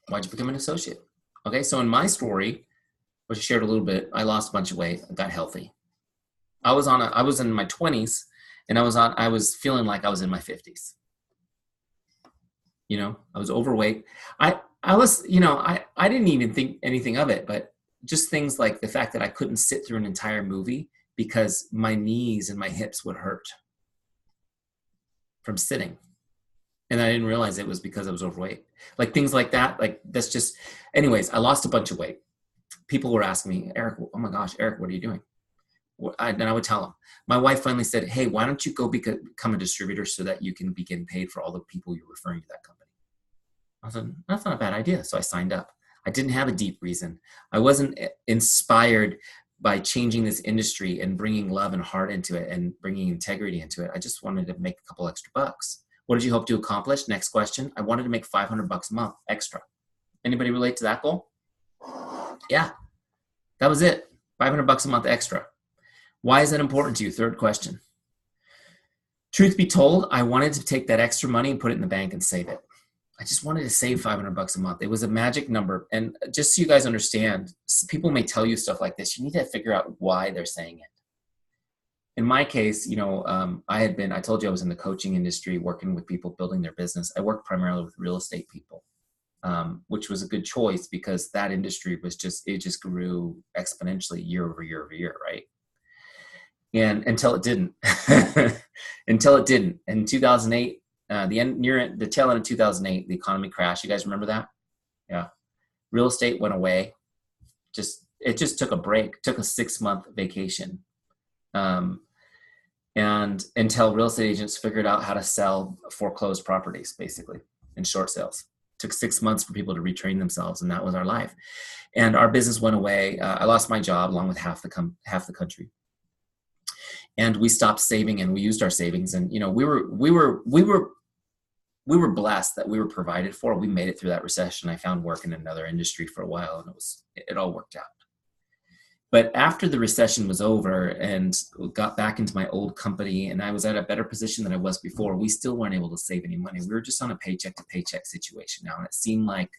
Why'd you become an associate? Okay, so in my story, which I shared a little bit, I lost a bunch of weight, I got healthy. I was in my 20s, and I was feeling like I was in my 50s. I was overweight. I didn't even think anything of it, but just things like the fact that I couldn't sit through an entire movie because my knees and my hips would hurt from sitting. And I didn't realize it was because I was overweight. Like things like that, anyways, I lost a bunch of weight. People were asking me, Eric, oh my gosh, Eric, what are you doing? Then I would tell them. My wife finally said, hey, why don't you go become a distributor so that you can be getting paid for all the people you're referring to that company? I said, that's not a bad idea. So I signed up. I didn't have a deep reason. I wasn't inspired by changing this industry and bringing love and heart into it and bringing integrity into it. I just wanted to make a couple extra bucks. What did you hope to accomplish? Next question. I wanted to make $500 a month extra. Anybody relate to that goal? Yeah, that was it. $500 a month extra. Why is that important to you? Third question. Truth be told, I wanted to take that extra money and put it in the bank and save it. I just wanted to save $500 a month. It was a magic number. And just so you guys understand, people may tell you stuff like this. You need to figure out why they're saying it. In my case, I told you I was in the coaching industry, working with people building their business. I worked primarily with real estate people, which was a good choice because that industry just grew exponentially year over year over year, right? And until it didn't, In 2008, the tail end of 2008, the economy crashed. You guys remember that? Yeah. Real estate went away. Just it just took a break, took a 6-month vacation. And until real estate agents figured out how to sell foreclosed properties, basically, in short sales. It took 6 months for people to retrain themselves, and that was our life. And our business went away. I lost my job along with half the country. And we stopped saving, and we used our savings. And we were blessed that we were provided for. We made it through that recession. I found work in another industry for a while, and it all worked out. But after the recession was over and got back into my old company, and I was at a better position than I was before, we still weren't able to save any money. We were just on a paycheck to paycheck situation now. And it seemed like,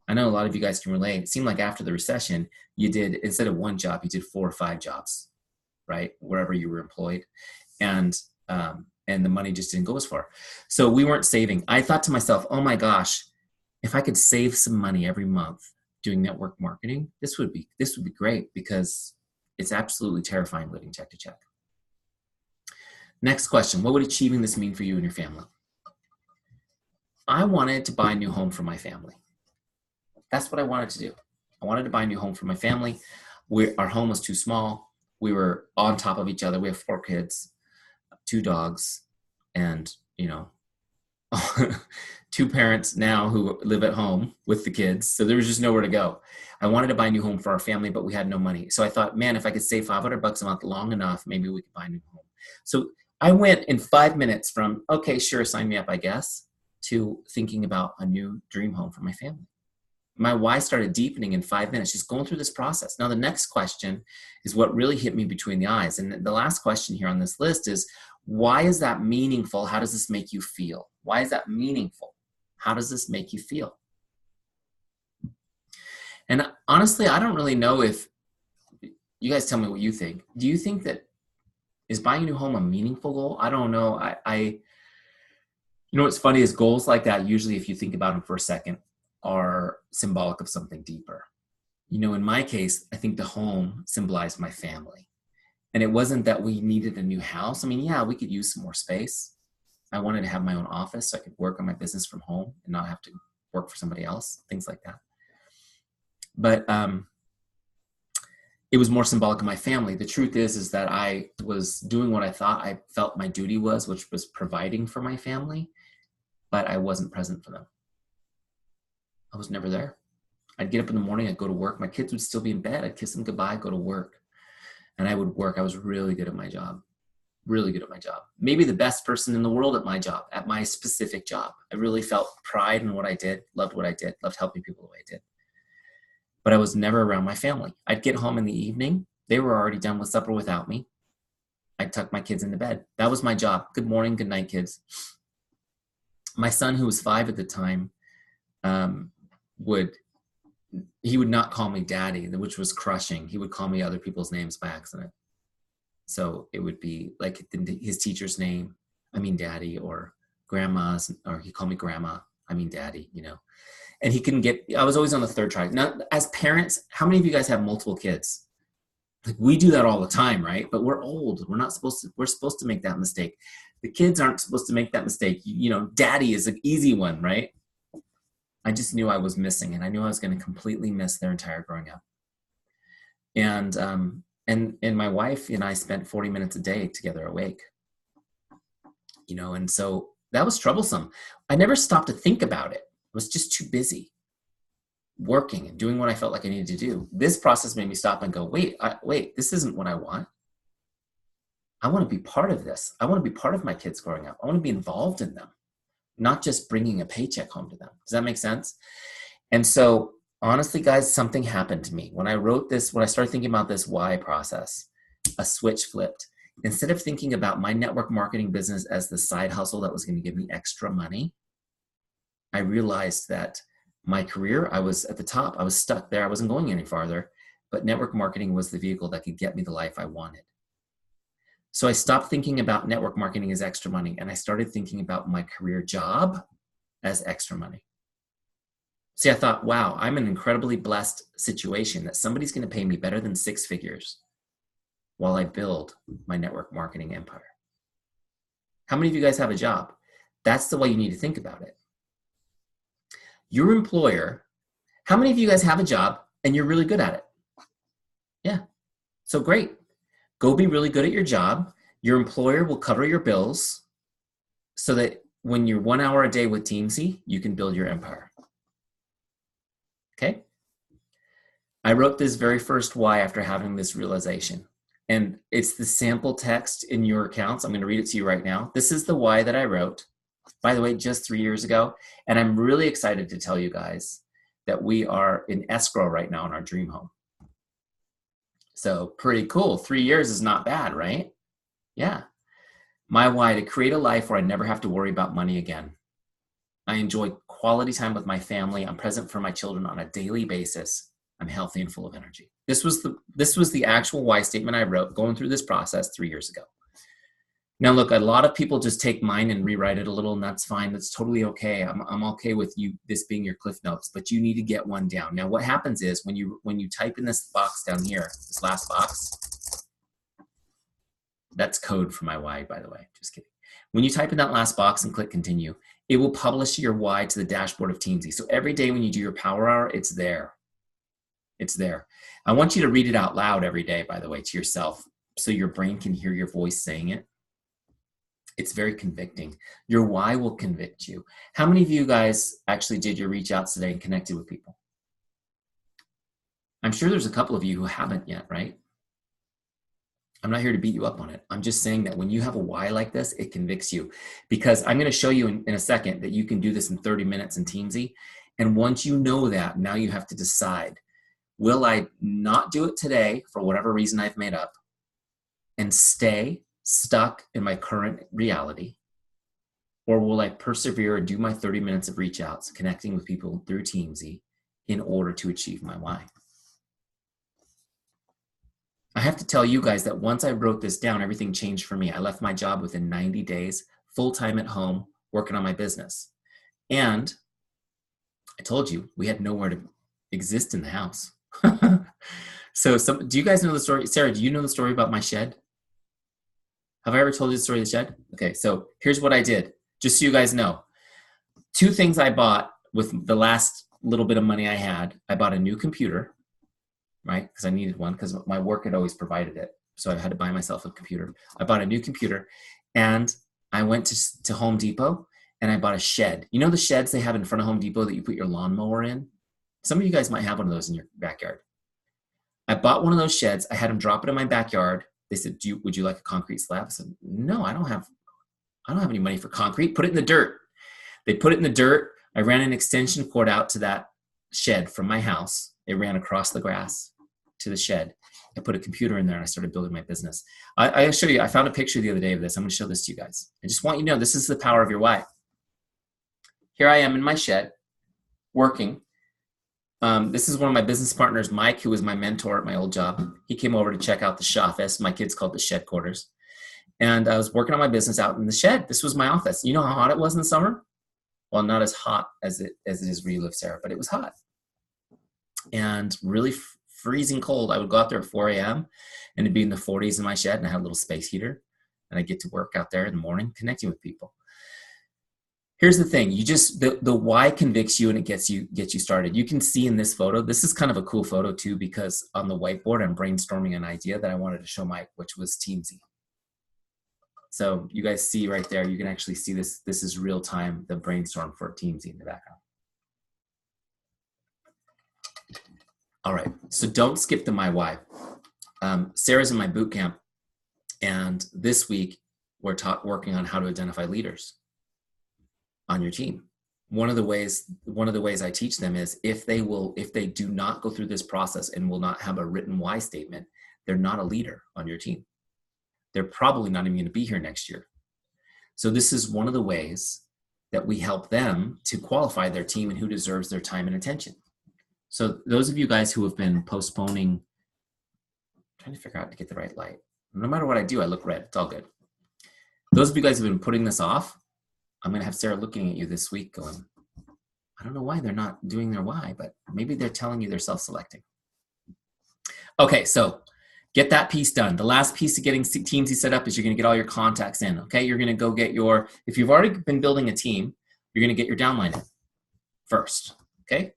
I know a lot of you guys can relate, it seemed like after the recession, you did, instead of one job, you did 4 or 5 jobs, right? Wherever you were employed. And the money just didn't go as far. So we weren't saving. I thought to myself, oh my gosh, if I could save some money every month doing network marketing, this would be great, because it's absolutely terrifying living check to check. Next question, what would achieving this mean for you and your family? I wanted to buy a new home for my family. That's what I wanted to do. I wanted to buy a new home for my family. Our home was too small. We were on top of each other. We have 4 kids, 2 dogs, and 2 parents now who live at home with the kids. So there was just nowhere to go. I wanted to buy a new home for our family, but we had no money. So I thought, man, if I could save $500 a month long enough, maybe we could buy a new home. So I went in 5 minutes from, okay, sure, sign me up, I guess, to thinking about a new dream home for my family. My why started deepening in 5 minutes, just going through this process. Now, the next question is what really hit me between the eyes. And the last question here on this list is, why is that meaningful? How does this make you feel? Why is that meaningful? How does this make you feel? And honestly, I don't really know if, you guys tell me what you think. Do you think that, is buying a new home a meaningful goal? I don't know. What's funny is goals like that, usually if you think about them for a second, are symbolic of something deeper. In my case, I think the home symbolized my family. And it wasn't that we needed a new house. I mean, yeah, we could use some more space. I wanted to have my own office so I could work on my business from home and not have to work for somebody else, things like that. But it was more symbolic of my family. The truth is that I was doing what I thought I felt my duty was, which was providing for my family, but I wasn't present for them. I was never there. I'd get up in the morning, I'd go to work. My kids would still be in bed. I'd kiss them goodbye, go to work. And I would work. I was really good at my job. Really good at my job. Maybe the best person in the world at my job, at my specific job. I really felt pride in what I did, loved what I did, loved helping people the way I did. But I was never around my family. I'd get home in the evening. They were already done with supper without me. I'd tuck my kids into bed. That was my job. Good morning, good night, kids. My son, who was 5 at the time, would not call me daddy, which was crushing. He would call me other people's names by accident. So it would be like his teacher's name, I mean daddy, or grandma's, or he'd call me grandma, I mean daddy, And he couldn't I was always on the 3rd try. Now, as parents, how many of you guys have multiple kids? Like, we do that all the time, right? But we're old. We're supposed to make that mistake. The kids aren't supposed to make that mistake. Daddy is an easy one, right? I just knew I was missing, and I knew I was going to completely miss their entire growing up. And my wife and I spent 40 minutes a day together awake, and so that was troublesome. I never stopped to think about it. I was just too busy working and doing what I felt like I needed to do. This process made me stop and go, wait, this isn't what I want. I want to be part of this. I want to be part of my kids growing up. I want to be involved in them, not just bringing a paycheck home to them. Does that make sense? And so honestly, guys, something happened to me. When I wrote this, when I started thinking about this why process, a switch flipped. Instead of thinking about my network marketing business as the side hustle that was going to give me extra money, I realized that my career, I was at the top. I was stuck there. I wasn't going any farther, but network marketing was the vehicle that could get me the life I wanted. So I stopped thinking about network marketing as extra money, and I started thinking about my career job as extra money. See, I thought, wow, I'm in an incredibly blessed situation that somebody's going to pay me better than 6 figures while I build my network marketing empire. How many of you guys have a job? That's the way you need to think about it. Your employer, how many of you guys have a job and you're really good at it? So great. Go be really good at your job. Your employer will cover your bills so that when you're 1 hour a day with Teamzy, you can build your empire. Okay? I wrote this very first why after having this realization. And it's the sample text in your accounts. I'm going to read it to you right now. This is the why that I wrote, by the way, just 3 years ago. And I'm really excited to tell you guys that we are in escrow right now in our dream home. So pretty cool. 3 years is not bad, right? Yeah. My why: to create a life where I never have to worry about money again. I enjoy quality time with my family. I'm present for my children on a daily basis. I'm healthy and full of energy. This was the actual why statement I wrote going through this process 3 years ago. Now look, a lot of people just take mine and rewrite it a little, and that's fine. That's totally okay. I'm okay with you this being your cliff notes, but you need to get one down. Now what happens is when you type in this box down here, this last box, that's code for my why, by the way. Just kidding. When you type in that last box and click continue, it will publish your why to the dashboard of Teamzy. So every day when you do your power hour, it's there. It's there. I want you to read it out loud every day, by the way, to yourself, so your brain can hear your voice saying it. It's very convicting. Your why will convict you. How many of you guys actually did your reach outs today and connected with people? I'm sure there's a couple of you who haven't yet, right? I'm not here to beat you up on it. I'm just saying that when you have a why like this, it convicts you, because I'm going to show you in a second that you can do this in 30 minutes in Teamzy. And once you know that, now you have to decide, will I not do it today for whatever reason I've made up and stay stuck in my current reality? Or will I persevere and do my 30 minutes of reach outs, connecting with people through Teamzy in order to achieve my why? I have to tell you guys that once I wrote this down, everything changed for me. I left my job within 90 days, full-time at home, working on my business. And I told you, we had nowhere to exist in the house. So do you guys know the story? Sarah, do you know the story about my shed? Have I ever told you the story of the shed? Okay, so here's what I did, just so you guys know. 2 things I bought with the last little bit of money I had. I bought a new computer, right? Because I needed one, because my work had always provided it. So I had to buy myself a computer. I bought a new computer, and I went to Home Depot, and I bought a shed. You know the sheds they have in front of Home Depot that you put your lawnmower in? Some of you guys might have one of those in your backyard. I bought one of those sheds. I had them drop it in my backyard. They said, would you like a concrete slab? I said, no, I don't have any money for concrete. Put it in the dirt. They put it in the dirt. I ran an extension cord out to that shed from my house. It ran across the grass to the shed. I put a computer in there and I started building my business. I'll show you. I found a picture the other day of this. I'm going to show this to you guys. I just want you to know this is the power of your why. Here I am in my shed working. This is one of my business partners, Mike, who was my mentor at my old job. He came over to check out the office. My kids called it the shed quarters. And I was working on my business out in the shed. This was my office. You know how hot it was in the summer? Well, not as hot as it is where you live, Sarah, but it was hot. And really freezing cold. I would go out there at 4 a.m. and it'd be in the 40s in my shed, and I had a little space heater. And I get to work out there in the morning connecting with people. Here's the thing, the why convicts you and it gets you started. You can see in this photo, this is kind of a cool photo too, because on the whiteboard I'm brainstorming an idea that I wanted to show Mike, which was Teamzy. So you guys see right there, you can actually see this is real time, the brainstorm for Teamzy in the background. All right, so don't skip to my why. Sarah's in my boot camp, and this week we're working on how to identify leaders on your team. One of the ways I teach them is if they do not go through this process and will not have a written why statement, they're not a leader on your team. They're probably not even going to be here next year. So this is one of the ways that we help them to qualify their team and who deserves their time and attention. So those of you guys who have been postponing, I'm trying to figure out to get the right light. No matter what I do, I look red. It's all good. Those of you guys who have been putting this off, I'm going to have Sarah looking at you this week going, I don't know why they're not doing their why, but maybe they're telling you they're self-selecting. Okay, so get that piece done. The last piece of getting Teamzy set up is you're going to get all your contacts in, okay? You're going to go get if you've already been building a team, you're going to get your downline in first, okay?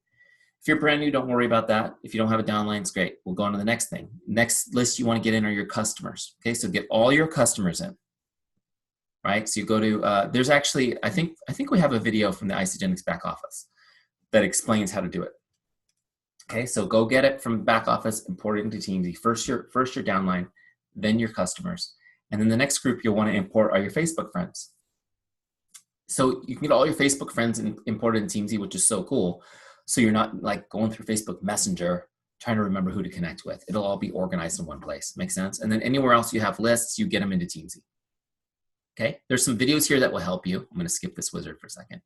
If you're brand new, don't worry about that. If you don't have a downline, it's great. We'll go on to the next thing. Next list you want to get in are your customers. Okay, so get all your customers in. Right, so you go to, there's actually, I think we have a video from the Isagenix back office that explains how to do it. Okay, so go get it from back office, import it into Teamzy. First your downline, then your customers. And then the next group you'll want to import are your Facebook friends. So you can get all your Facebook friends and import it in Teamzy, which is so cool. So you're not like going through Facebook Messenger, trying to remember who to connect with. It'll all be organized in one place. Make sense? And then anywhere else you have lists, you get them into Teamzy. Okay, there's some videos here that will help you. I'm going to skip this wizard for a second.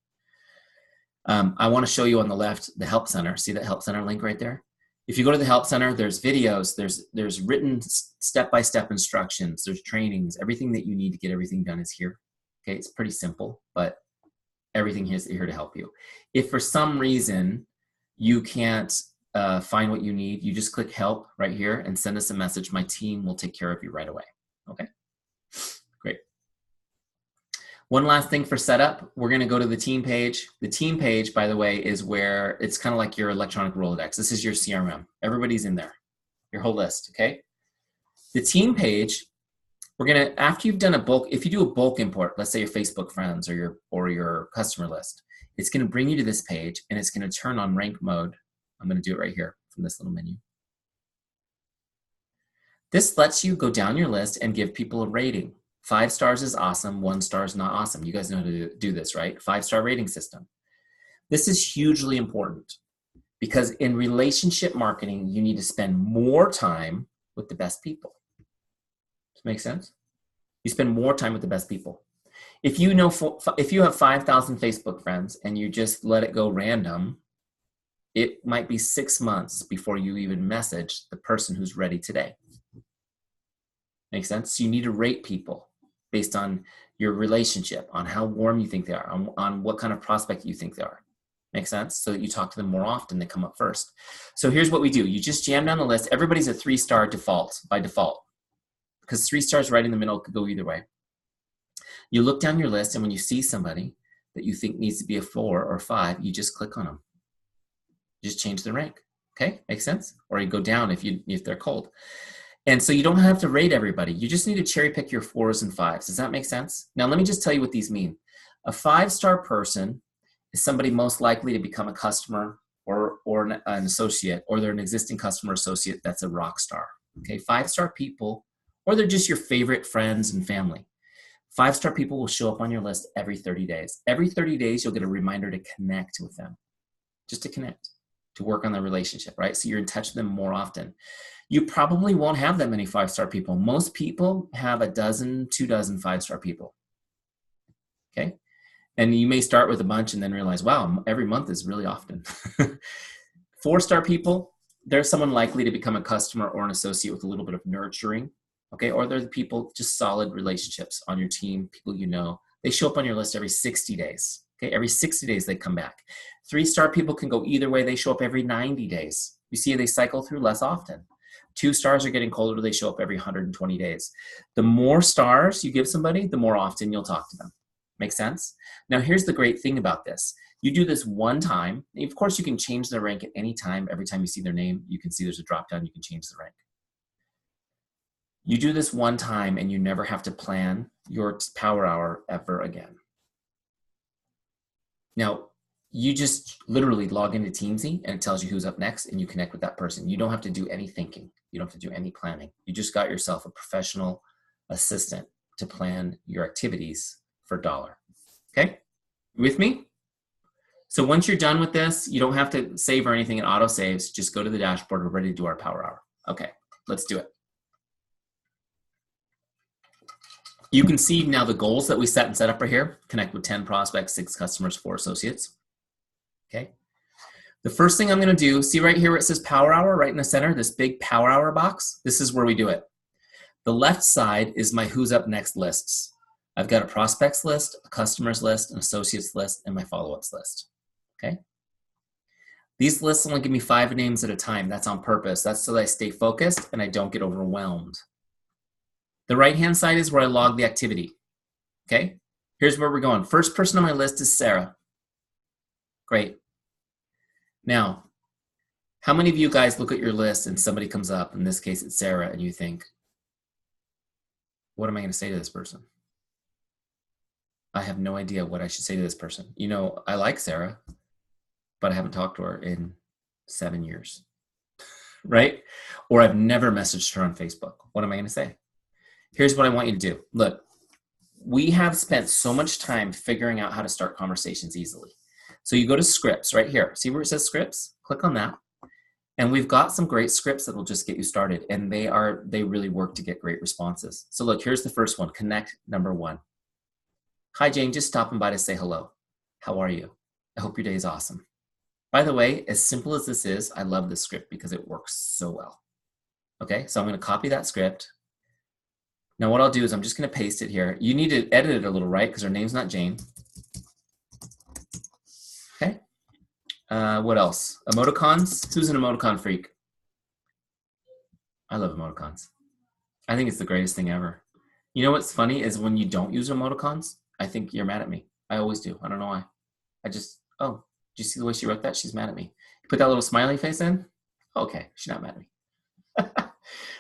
I want to show you on the left the Help Center. See that Help Center link right there? If you go to the Help Center, there's videos, there's written step-by-step instructions, there's trainings. Everything that you need to get everything done is here. Okay, it's pretty simple, but everything here is here to help you. If for some reason you can't find what you need, you just click Help right here and send us a message. My team will take care of you right away. Okay, great. One last thing for setup, we're going to go to the team page. The team page, by the way, is where it's kind of like your electronic Rolodex. This is your CRM. Everybody's in there, your whole list, okay? The team page, we're going to, after you've done a bulk, if you do a bulk import, let's say your Facebook friends or your customer list, it's going to bring you to this page and it's going to turn on rank mode. I'm going to do it right here from this little menu. This lets you go down your list and give people a rating. 5 stars is awesome, 1 star is not awesome. You guys know how to do this, right? 5-star rating system. This is hugely important because in relationship marketing, you need to spend more time with the best people. Does that make sense? You spend more time with the best people. If you have 5,000 Facebook friends and you just let it go random, it might be 6 months before you even message the person who's ready today. Make sense? So you need to rate people based on your relationship, on how warm you think they are, on what kind of prospect you think they are. Make sense? So that you talk to them more often, they come up first. So here's what we do. You just jam down the list. Everybody's a 3-star by default, because 3 stars right in the middle could go either way. You look down your list, and when you see somebody that you think needs to be a 4 or 5, you just click on them. You just change the rank. Okay, makes sense? Or you go down if they're cold. And so you don't have to rate everybody. You just need to cherry pick your 4s and 5s. Does that make sense? Now, let me just tell you what these mean. A 5-star person is somebody most likely to become a customer or an associate, or they're an existing customer associate that's a rock star. Okay, 5-star people, or they're just your favorite friends and family. 5-star people will show up on your list every 30 days. Every 30 days, you'll get a reminder to connect with them, just to connect, to work on the relationship, right? So you're in touch with them more often. You probably won't have that many 5-star people. Most people have a dozen, 2 dozen 5-star people, okay? And you may start with a bunch and then realize, wow, every month is really often. 4-star people, they're someone likely to become a customer or an associate with a little bit of nurturing, okay? Or they're the people, just solid relationships on your team, people you know. They show up on your list every 60 days, okay? Every 60 days they come back. 3-star people can go either way. They show up every 90 days. You see they cycle through less often. 2 stars are getting colder. They show up every 120 days. The more stars you give somebody, the more often you'll talk to them. Make sense? Now, here's the great thing about this. You do this one time. Of course, you can change their rank at any time. Every time you see their name, you can see there's a drop down. You can change the rank. You do this one time and you never have to plan your power hour ever again. Now, you just literally log into Teamzy and it tells you who's up next and you connect with that person. You don't have to do any thinking. You don't have to do any planning. You just got yourself a professional assistant to plan your activities for $1. Okay? You with me? So once you're done with this, you don't have to save or anything. It auto saves. Just go to the dashboard. We're ready to do our power hour. Okay, let's do it. You can see now the goals that we set and set up right here. Connect with 10 prospects, 6 customers, 4 associates. Okay. The first thing I'm going to do, see right here where it says power hour, right in the center, this big power hour box. This is where we do it. The left side is my who's up next lists. I've got a prospects list, a customers list, an associates list, and my follow-ups list. Okay. These lists only give me 5 names at a time. That's on purpose. That's so that I stay focused and I don't get overwhelmed. The right-hand side is where I log the activity. Okay. Here's where we're going. First person on my list is Sara. Great. Now, How many of you guys look at your list and somebody comes up, in this case it's Sara, and you think, what am I going to say to this person? I have no idea what I should say to this person. You know, I like Sara, but I haven't talked to her in 7 years, right? Or I've never messaged her on Facebook. What am I going to say? Here's what I want you to do. Look, we have spent so much time figuring out how to start conversations easily. So you go to scripts right here. See where it says scripts? Click on that. And we've got some great scripts that will just get you started. And they really work to get great responses. So look, here's the first one. Connect number 1. Hi, Jane, just stopping by to say hello. How are you? I hope your day is awesome. By the way, as simple as this is, I love this script because it works so well. Okay, so I'm going to copy that script. Now what I'll do is I'm just going to paste it here. You need to edit it a little, right? Because her name's not Jane. Okay. What else? Emoticons. Who's an emoticon freak? I love emoticons. I think it's the greatest thing ever. You know what's funny is when you don't use emoticons, I think you're mad at me. I always do. I don't know why. Oh, do you see the way she wrote that? She's mad at me. Put that little smiley face in. Okay, she's not mad at me.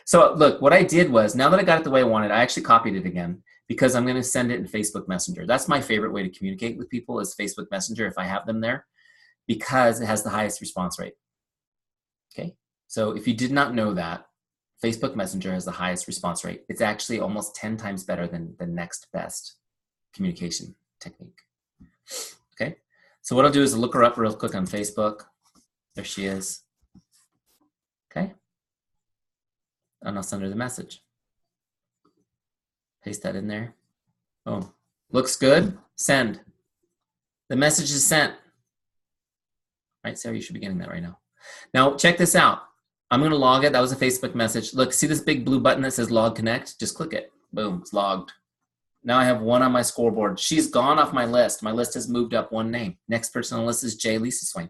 So look, what I did was, now that I got it the way I wanted, I actually copied it again because I'm going to send it in Facebook Messenger. That's my favorite way to communicate with people is Facebook Messenger if I have them there, because it has the highest response rate. Okay, so if you did not know that, Facebook Messenger has the highest response rate. It's actually almost 10 times better than the next best communication technique. Okay, so what I'll do is look her up real quick on Facebook. There she is. Okay, and I'll send her the message. Paste that in there. Boom. Looks good. Send. The message is sent. Right, Sara, you should be getting that right now. Now, check this out. I'm going to log it. That was a Facebook message. Look, see this big blue button that says Log Connect? Just click it. Boom, it's logged. Now I have 1 on my scoreboard. She's gone off my list. My list has moved up 1 name. Next person on the list is Jay Lisa Swain.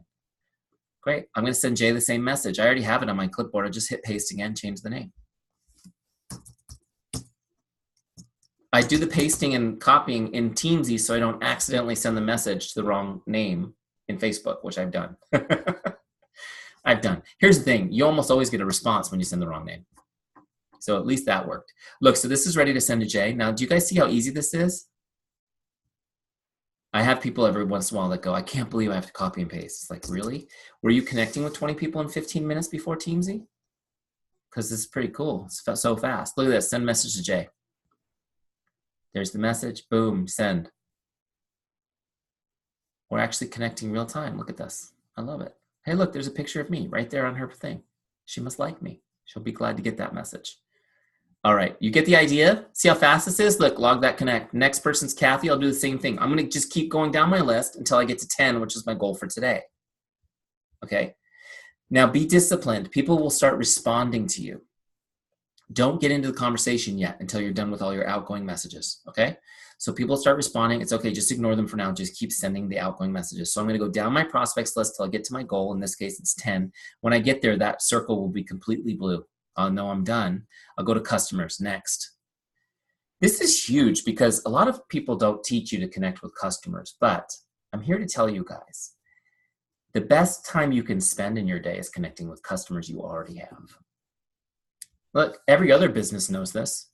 Great. I'm going to send Jay the same message. I already have it on my clipboard. I just hit paste again, change the name. I do the pasting and copying in Teamzy so I don't accidentally send the message to the wrong name in Facebook, which I've done. Here's the thing. You almost always get a response when you send the wrong name. So at least that worked. Look, so this is ready to send to Jay. Now, do you guys see how easy this is? I have people every once in a while that go, I can't believe I have to copy and paste. It's like, really? Were you connecting with 20 people in 15 minutes before Teamzy? Because this is pretty cool. It's so fast. Look at this. Send message to Jay. There's the message. Boom. Send. We're actually connecting real time. Look at this. I love it. Hey, look, there's a picture of me right there on her thing. She must like me. She'll be glad to get that message. All right, you get the idea? See how fast this is? Look, log that connect. Next person's Kathy. I'll do the same thing. I'm going to just keep going down my list until I get to 10, which is my goal for today. Okay? Now, be disciplined. People will start responding to you. Don't get into the conversation yet until you're done with all your outgoing messages, okay? So people start responding. It's okay, just ignore them for now. Just keep sending the outgoing messages. So I'm going to go down my prospects list till I get to my goal. In this case, it's 10. When I get there, that circle will be completely blue. I'll know I'm done. I'll go to customers next. This is huge because a lot of people don't teach you to connect with customers, but I'm here to tell you guys, the best time you can spend in your day is connecting with customers you already have. Look, every other business knows this.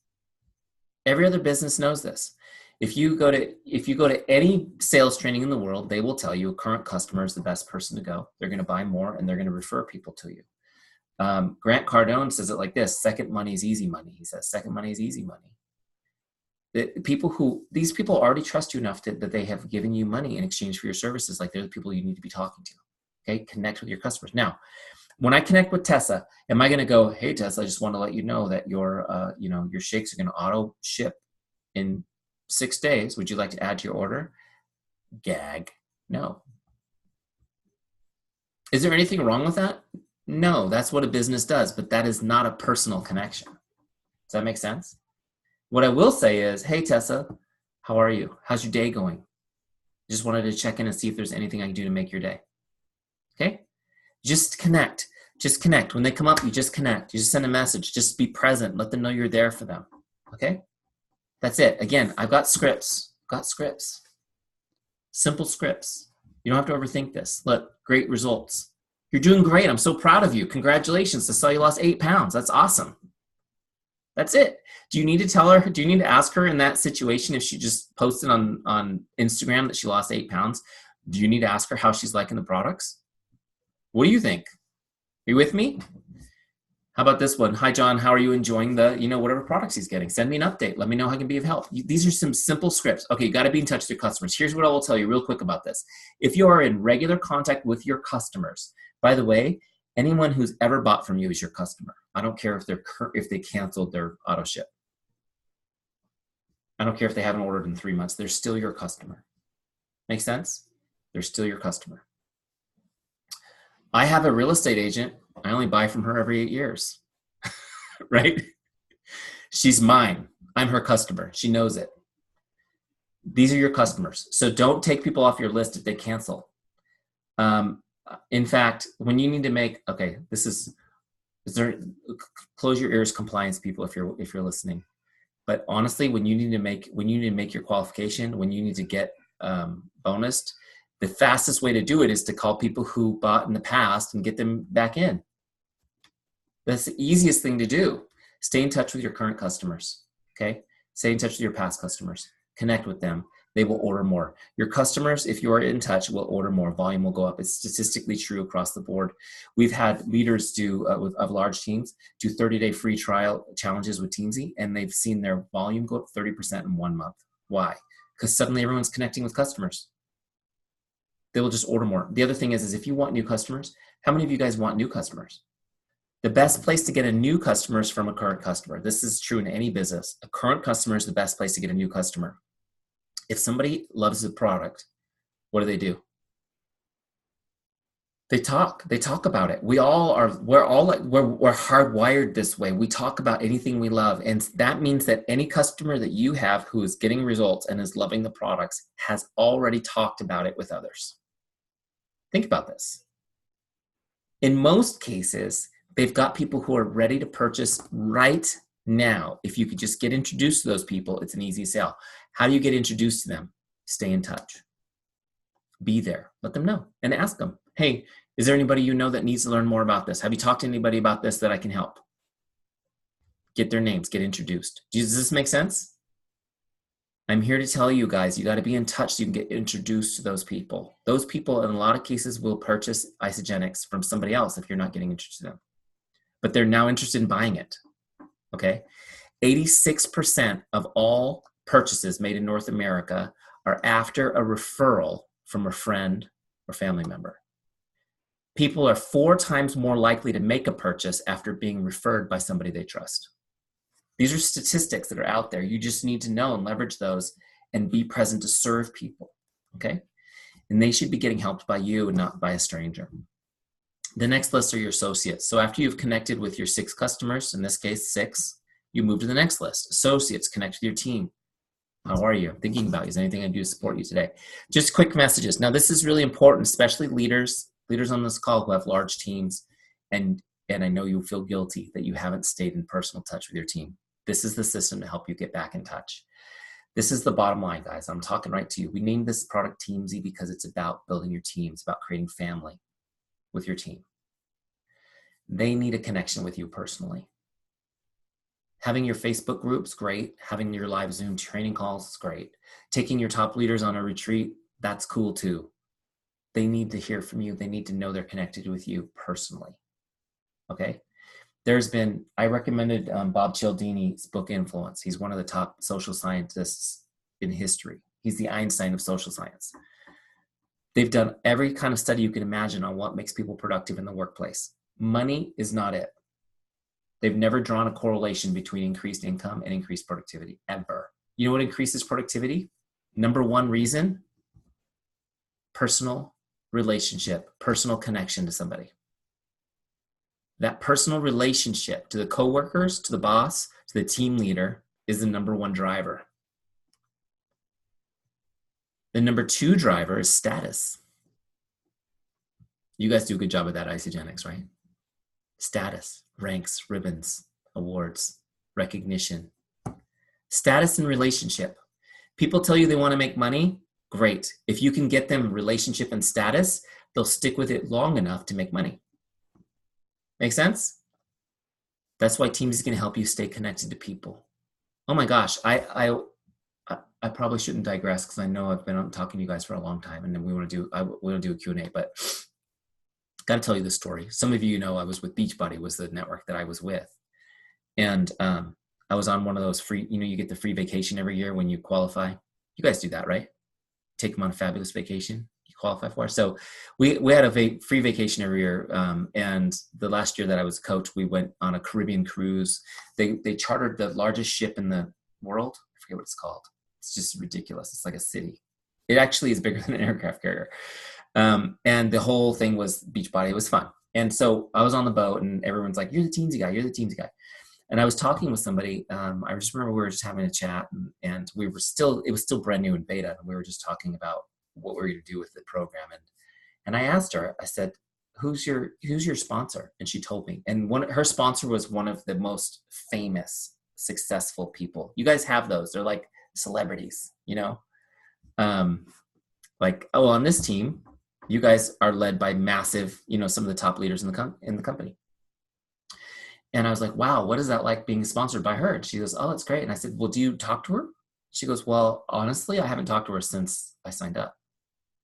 Every other business knows this. If you go to any sales training in the world, they will tell you a current customer is the best person to go. They're going to buy more and they're going to refer people to you. Grant Cardone says it like this: second money is easy money. He says second money is easy money. These people already trust you enough that they have given you money in exchange for your services. Like they're the people you need to be talking to. Okay, connect with your customers. Now, when I connect with Tessa, am I going to go, hey Tessa, I just want to let you know that your shakes are going to auto ship in 6 days. Would you like to add to your order? Gag. No. Is there anything wrong with that? No, that's what a business does, but that is not a personal connection. Does that make sense? What I will say is, hey Tessa, how are you? How's your day going? Just wanted to check in and see if there's anything I can do to make your day. Okay? Just connect. Just connect. When they come up, you just connect. You just send a message. Just be present. Let them know you're there for them. Okay? That's it. Again, I've got scripts. Simple scripts. You don't have to overthink this. Look, great results. You're doing great. I'm so proud of you. Congratulations. I saw you lost 8 pounds. That's awesome. That's it. Do you need to tell her, do you need to ask her in that situation if she just posted on Instagram that she lost 8 pounds? Do you need to ask her how she's liking the products? What do you think? Are you with me? How about this one? Hi, John. How are you enjoying the, whatever products he's getting? Send me an update. Let me know how I can be of help. These are some simple scripts. Okay, you got to be in touch with your customers. Here's what I will tell you real quick about this. If you are in regular contact with your customers, by the way, anyone who's ever bought from you is your customer. I don't care if they canceled their auto ship. I don't care if they haven't ordered in 3 months. They're still your customer. Make sense? They're still your customer. I have a real estate agent. I only buy from her every 8 years, right? She's mine. I'm her customer. She knows it. These are your customers. So don't take people off your list if they cancel. In fact, when you need to make, okay, close your ears, compliance people, if you're listening. But honestly, when you need to make your qualification, when you need to get bonused, the fastest way to do it is to call people who bought in the past and get them back in. That's the easiest thing to do. Stay in touch with your current customers, okay? Stay in touch with your past customers. Connect with them. They will order more. Your customers, if you are in touch, will order more. Volume will go up. It's statistically true across the board. We've had leaders of large teams do 30-day free trial challenges with Teamzy, and they've seen their volume go up 30% in 1 month. Why? Because suddenly everyone's connecting with customers. They will just order more. The other thing is if you want new customers, how many of you guys want new customers? The best place to get a new customer is from a current customer. This is true in any business. A current customer is the best place to get a new customer. If somebody loves the product, what do? They talk about it. We're hardwired this way. We talk about anything we love. And that means that any customer that you have who is getting results and is loving the products has already talked about it with others. Think about this. In most cases, they've got people who are ready to purchase right now. If you could just get introduced to those people, it's an easy sale. How do you get introduced to them? Stay in touch. Be there. Let them know and ask them, hey, is there anybody you know that needs to learn more about this? Have you talked to anybody about this that I can help? Get their names, get introduced. Does this make sense? I'm here to tell you guys, you got to be in touch so you can get introduced to those people. Those people, in a lot of cases, will purchase Isagenix from somebody else if you're not getting introduced to them. But they're now interested in buying it, okay? 86% of all purchases made in North America are after a referral from a friend or family member. People are 4 times more likely to make a purchase after being referred by somebody they trust. These are statistics that are out there. You just need to know and leverage those and be present to serve people, okay? And they should be getting helped by you and not by a stranger. The next list are your associates. So after you've connected with your 6 customers, in this case 6, you move to the next list. Associates, connect with your team. How are you? I'm thinking about you. Is there anything I can do to support you today? Just quick messages. Now this is really important, especially leaders on this call who have large teams, and I know you feel guilty that you haven't stayed in personal touch with your team. This is the system to help you get back in touch. This is the bottom line, guys. I'm talking right to you. We named this product Teamzy because it's about building your team. It's about creating family with your team. They need a connection with you personally. Having your Facebook groups, great. Having your live Zoom training calls is great. Taking your top leaders on a retreat, that's cool too. They need to hear from you. They need to know they're connected with you personally, okay? I recommended Bob Cialdini's book, Influence. He's one of the top social scientists in history. He's the Einstein of social science. They've done every kind of study you can imagine on what makes people productive in the workplace. Money is not it. They've never drawn a correlation between increased income and increased productivity, ever. You know what increases productivity? Number 1 reason, personal relationship, personal connection to somebody. That personal relationship to the coworkers, to the boss, to the team leader is the number 1 driver. The number 2 driver is status. You guys do a good job of that, Isagenix, right? Status, ranks, ribbons, awards, recognition. Status and relationship. People tell you they want to make money. Great. If you can get them relationship and status, they'll stick with it long enough to make money. Make sense? That's why Teamzy is going to help you stay connected to people. Oh my gosh, I probably shouldn't digress because I know I've been talking to you guys for a long time, and then we want to do a Q&A, but got to tell you this story. Some of you know I was with Beachbody, was the network that I was with, and I was on one of those free, you get the free vacation every year when you qualify. You guys do that, right? Take them on a fabulous vacation you qualify for. So we had a free vacation every year. And the last year that I was coach, we went on a Caribbean cruise. They chartered the largest ship in the world. I forget what it's called. It's just ridiculous. It's like a city. It actually is bigger than an aircraft carrier. And the whole thing was Beachbody. It was fun. And so I was on the boat and everyone's like, you're the Teamzy guy. You're the Teamzy guy. And I was talking with somebody. I just remember we were just having a chat, and it was still brand new in beta. And we were just talking about what we were going to do with the program. And I asked her, I said, who's your sponsor? And she told me. And her sponsor was one of the most famous, successful people. You guys have those. They're like celebrities, like, oh, on this team, you guys are led by massive, some of the top leaders in the company. And I was like, wow, what is that like being sponsored by her? And she goes, oh, it's great. And I said, well, do you talk to her? She goes, well, honestly, I haven't talked to her since I signed up,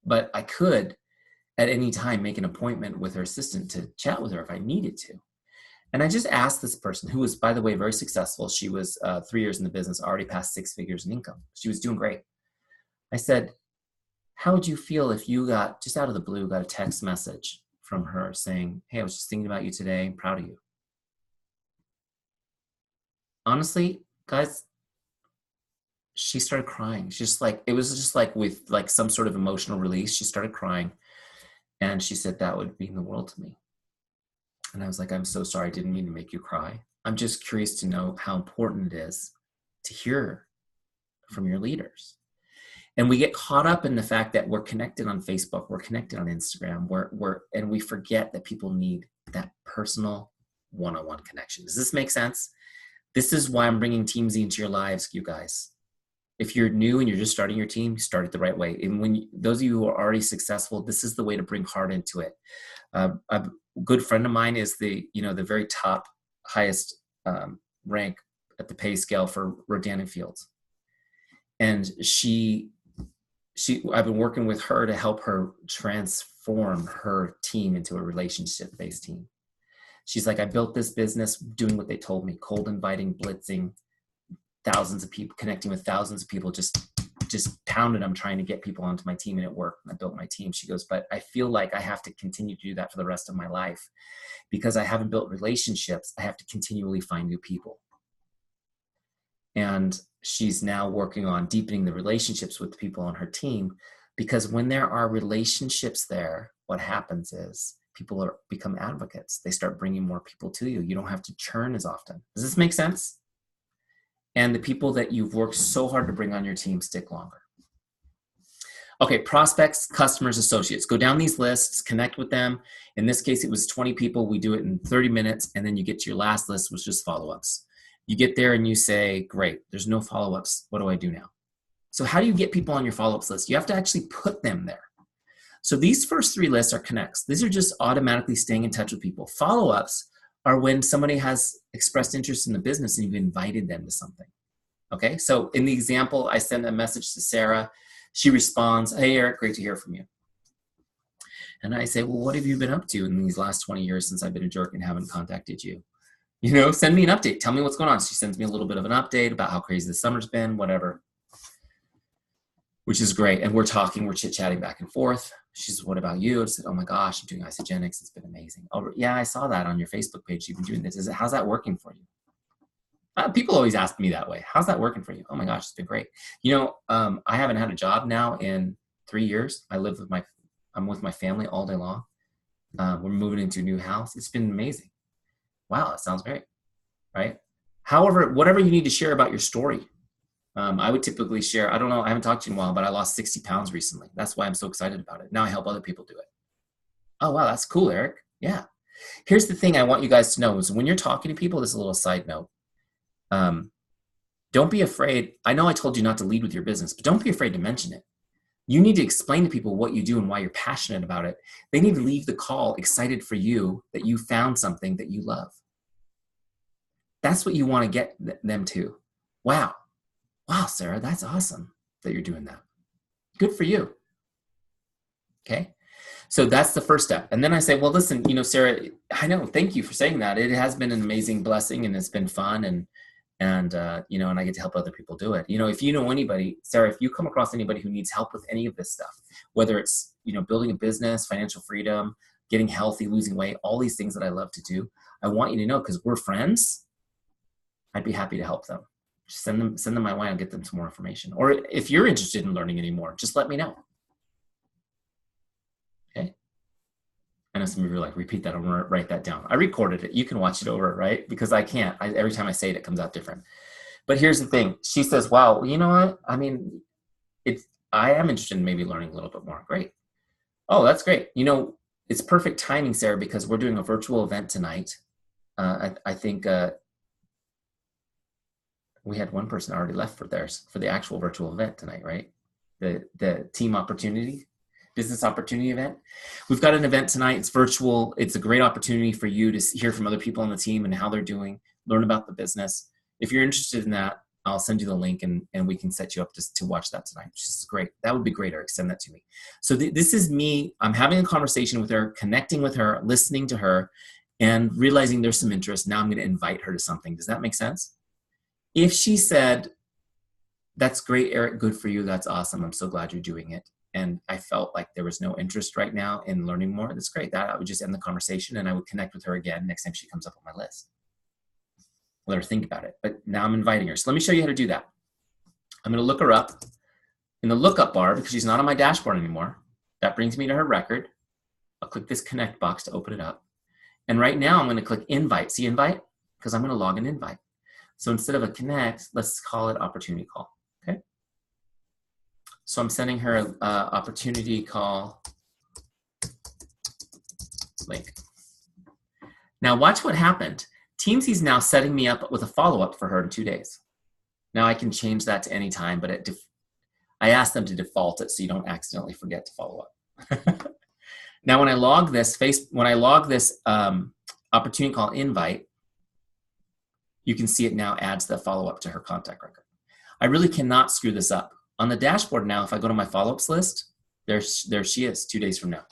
but I could at any time make an appointment with her assistant to chat with her if I needed to. And I just asked this person, who was, by the way, very successful. She was 3 years in the business, already past 6 figures in income. She was doing great. I said, how would you feel if you got, just out of the blue, got a text message from her saying, hey, I was just thinking about you today. I'm proud of you. Honestly, guys, she started crying. It was just like with like some sort of emotional release. She started crying, and she said that would mean the world to me. And I was like, I'm so sorry. I didn't mean to make you cry. I'm just curious to know how important it is to hear from your leaders. And we get caught up in the fact that we're connected on Facebook, we're connected on Instagram, and we forget that people need that personal one-on-one connection. Does this make sense? This is why I'm bringing Teamzy into your lives, you guys. If you're new and you're just starting your team, start it the right way. And those of you who are already successful, this is the way to bring heart into it. A good friend of mine is the very top, highest rank at the pay scale for Rodan and Fields. And I've been working with her to help her transform her team into a relationship-based team. She's like, I built this business doing what they told me, cold inviting, blitzing, thousands of people, connecting with thousands of people, just pounded them trying to get people onto my team, and it worked. I built my team. She goes, but I feel like I have to continue to do that for the rest of my life because I haven't built relationships. I have to continually find new people. And she's now working on deepening the relationships with the people on her team, because when there are relationships there, what happens is people become advocates. They start bringing more people to you. You don't have to churn as often. Does this make sense? And the people that you've worked so hard to bring on your team stick longer. Okay, prospects, customers, associates. Go down these lists, connect with them. In this case, it was 20 people. We do it in 30 minutes, and then you get to your last list, which is follow-ups. You get there and you say, great, there's no follow-ups. What do I do now? So how do you get people on your follow-ups list? You have to actually put them there. So these first 3 lists are connects. These are just automatically staying in touch with people. Follow-ups are when somebody has expressed interest in the business and you've invited them to something. Okay, so in the example, I send a message to Sara. She responds, hey, Eric, great to hear from you. And I say, well, what have you been up to in these last 20 years since I've been a jerk and haven't contacted you? Send me an update. Tell me what's going on. She sends me a little bit of an update about how crazy the summer's been, whatever, which is great. And we're chit-chatting back and forth. She says, what about you? I said, oh my gosh, I'm doing Isagenix. It's been amazing. Oh, yeah, I saw that on your Facebook page. You've been doing this. How's that working for you? People always ask me that way. How's that working for you? Oh my gosh, it's been great. I haven't had a job now in 3 years. I'm with my family all day long. We're moving into a new house. It's been amazing. Wow, that sounds great, right? However, whatever you need to share about your story. I would typically share, I don't know, I haven't talked to you in a while, but I lost 60 pounds recently. That's why I'm so excited about it. Now I help other people do it. Oh, wow, that's cool, Eric. Yeah. Here's the thing I want you guys to know is when you're talking to people, this is a little side note. Don't be afraid. I know I told you not to lead with your business, but don't be afraid to mention it. You need to explain to people what you do and why you're passionate about it. They need to leave the call excited for you that you found something that you love. That's what you want to get them to. Wow. Wow, Sara, that's awesome that you're doing that. Good for you. Okay. So that's the first step. And then I say, well, listen, Sara, I know, thank you for saying that. It has been an amazing blessing and it's been fun. And I get to help other people do it. If you know anybody, Sara, if you come across anybody who needs help with any of this stuff, whether it's, building a business, financial freedom, getting healthy, losing weight, all these things that I love to do, I want you to know, because we're friends, I'd be happy to help them. Just send them my way. I'll get them some more information. Or if you're interested in learning anymore, just let me know. Okay. I know some of you are like, repeat that. I'm going to write that down. I recorded it. You can watch it over, right? Because I can't. Every time I say it, it comes out different. But here's the thing. She says, wow, you know what? I mean, I am interested in maybe learning a little bit more. Great. Oh, that's great. It's perfect timing, Sara, because we're doing a virtual event tonight. I think we had one person already left for the actual virtual event tonight, right? The team opportunity, business opportunity event. We've got an event tonight. It's virtual. It's a great opportunity for you to hear from other people on the team and how they're doing, learn about the business. If you're interested in that, I'll send you the link and we can set you up to watch that tonight, which is great. That would be great, Eric. Send that to me. So this is me. I'm having a conversation with her, connecting with her, listening to her, and realizing there's some interest. Now I'm going to invite her to something. Does that make sense? If she said, that's great, Eric, good for you, that's awesome, I'm so glad you're doing it, and I felt like there was no interest right now in learning more, that's great. That I would just end the conversation and I would connect with her again next time she comes up on my list. Let her think about it. But now I'm inviting her. So let me show you how to do that. I'm going to look her up in the lookup bar because she's not on my dashboard anymore. That brings me to her record. I'll click this connect box to open it up. And right now I'm going to click invite. See invite? Because I'm going to log an invite. So instead of a connect, let's call it opportunity call. Okay. So I'm sending her an opportunity call link. Now watch what happened. Teamzy's now setting me up with a follow-up for her in 2 days. Now I can change that to any time, but I asked them to default it so you don't accidentally forget to follow up. Now when I log this opportunity call invite, you can see it now adds the follow-up to her contact record. I really cannot screw this up. On the dashboard now, if I go to my follow-ups list, there she is 2 days from now.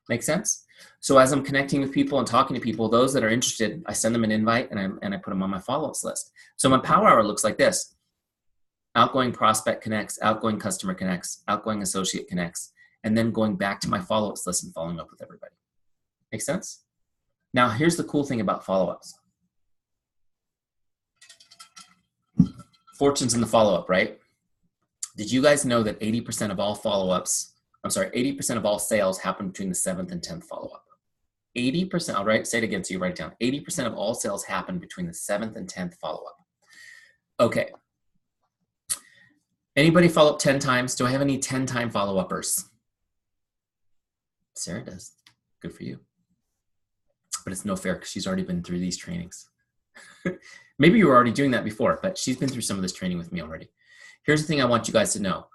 Make sense? So as I'm connecting with people and talking to people, those that are interested, I send them an invite and I put them on my follow-ups list. So my power hour looks like this. Outgoing prospect connects, outgoing customer connects, outgoing associate connects, and then going back to my follow-ups list and following up with everybody. Make sense? Now here's the cool thing about follow-ups. Fortune's in the follow-up, right? Did you guys know that 80% of all follow-ups, 80% of all sales happen between the 7th and 10th follow-up? 80%, I'll say it again so you write it down. 80% of all sales happen between the 7th and 10th follow-up. Okay. Anybody follow up 10 times? Do I have any 10-time follow-uppers? Sara does. Good for you. But it's no fair because she's already been through these trainings. Maybe you were already doing that before, but she's been through some of this training with me already. Here's the thing I want you guys to know.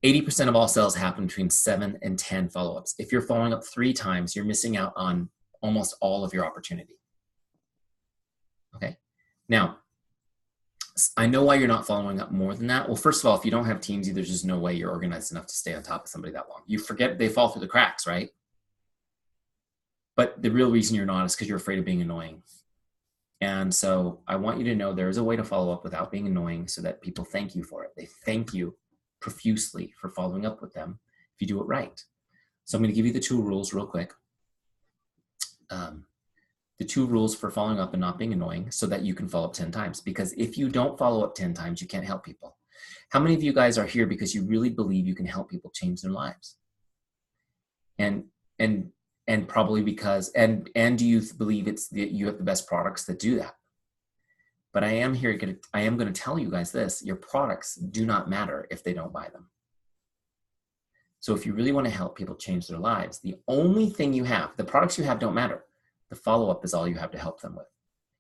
80% of all sales happen between 7 and 10 follow-ups. If you're following up 3 times, you're missing out on almost all of your opportunity. Okay. Now, I know why you're not following up more than that. Well, first of all, if you don't have Teamzy, there's just no way you're organized enough to stay on top of somebody that long. You forget they fall through the cracks, right? But the real reason you're not is because you're afraid of being annoying. And so I want you to know there is a way to follow up without being annoying so that people thank you for it. They thank you profusely for following up with them if you do it right. So I'm going to give you the 2 rules real quick. The 2 rules for following up and not being annoying so that you can follow up 10 times. Because if you don't follow up 10 times, you can't help people. How many of you guys are here because you really believe you can help people change their lives? And probably because, and do you believe you have the best products that do that? But I am going to tell you guys this, your products do not matter if they don't buy them. So if you really want to help people change their lives, the only thing you have, the products you have don't matter. The follow-up is all you have to help them with.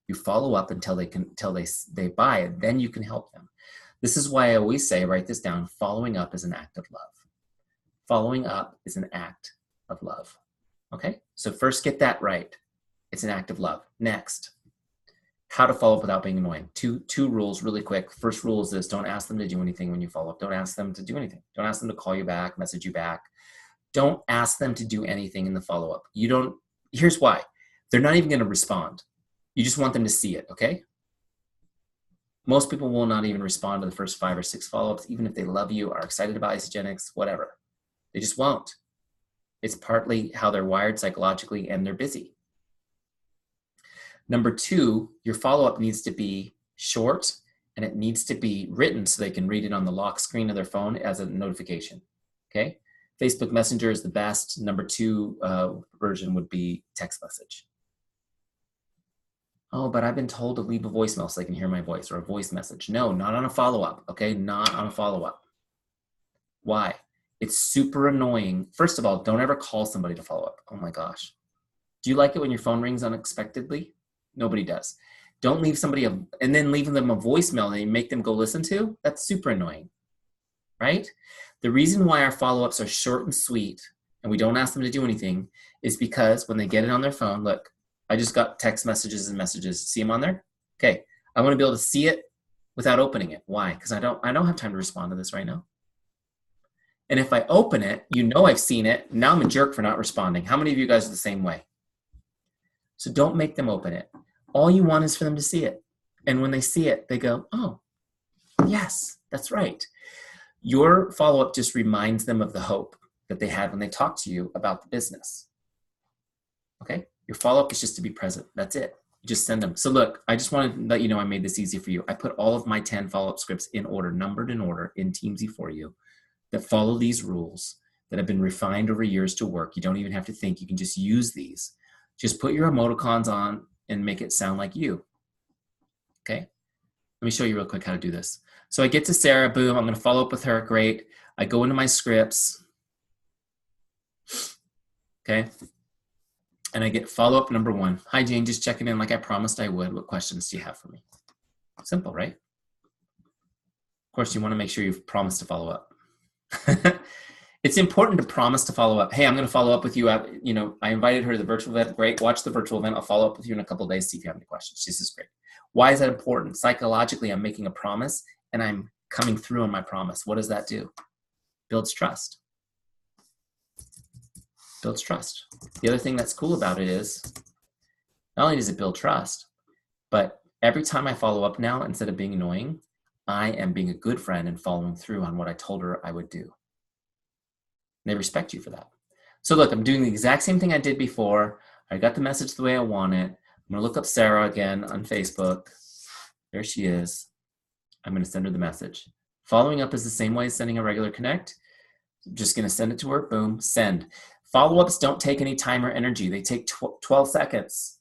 You follow up until they buy it, then you can help them. This is why I always say, write this down, following up is an act of love. Following up is an act of love. Okay? So first get that right. It's an act of love. Next, how to follow up without being annoying. Two rules really quick. First rule is this: don't ask them to do anything when you follow up. Don't ask them to do anything. Don't ask them to call you back, message you back. Don't ask them to do anything in the follow-up. Here's why. They're not even going to respond. You just want them to see it, okay? Most people will not even respond to the first 5 or 6 follow-ups, even if they love you, are excited about Isagenix, whatever. They just won't. It's partly how they're wired psychologically, and they're busy. Number 2, your follow-up needs to be short, and it needs to be written so they can read it on the lock screen of their phone as a notification, okay? Facebook Messenger is the best. Number 2 version would be text message. Oh, but I've been told to leave a voicemail so they can hear my voice, or a voice message. No, not on a follow-up, okay? Not on a follow-up. Why? It's super annoying. First of all, don't ever call somebody to follow up. Oh my gosh. Do you like it when your phone rings unexpectedly? Nobody does. Don't leave somebody and then leave them a voicemail that you make them go listen to. That's super annoying, right? The reason why our follow-ups are short and sweet and we don't ask them to do anything is because when they get it on their phone, look, I just got text messages and messages. See them on there? Okay. I want to be able to see it without opening it. Why? Because I don't have time to respond to this right now. And if I open it, you know I've seen it. Now I'm a jerk for not responding. How many of you guys are the same way? So don't make them open it. All you want is for them to see it. And when they see it, they go, oh, yes, that's right. Your follow-up just reminds them of the hope that they had when they talked to you about the business. Okay? Your follow-up is just to be present. That's it. You just send them. So look, I just want to let you know I made this easy for you. I put all of my 10 follow-up scripts in order, numbered in order, in Teamzy for you, that follow these rules that have been refined over years to work. You don't even have to think. You can just use these. Just put your emoticons on and make it sound like you. Okay? Let me show you real quick how to do this. So I get to Sara, boom, I'm going to follow up with her, great. I go into my scripts, okay? And I get follow-up number 1. Hi, Jane, just checking in like I promised I would. What questions do you have for me? Simple, right? Of course, you want to make sure you've promised to follow up. It's important to promise to follow up. Hey, I'm going to follow up with you. I invited her to the virtual event. Great. Watch the virtual event. I'll follow up with you in a couple of days, see if you have any questions. This is great. Why is that important? Psychologically, I'm making a promise and I'm coming through on my promise. What does that do? Builds trust. Builds trust. The other thing that's cool about it is not only does it build trust, but every time I follow up now, instead of being annoying, I am being a good friend and following through on what I told her I would do. They respect you for that. So look, I'm doing the exact same thing I did before. I got the message the way I want it. I'm going to look up Sara again on Facebook. There she is. I'm going to send her the message. Following up is the same way as sending a regular connect. I'm just going to send it to her. Boom, send. Follow-ups don't take any time or energy. They take 12 seconds.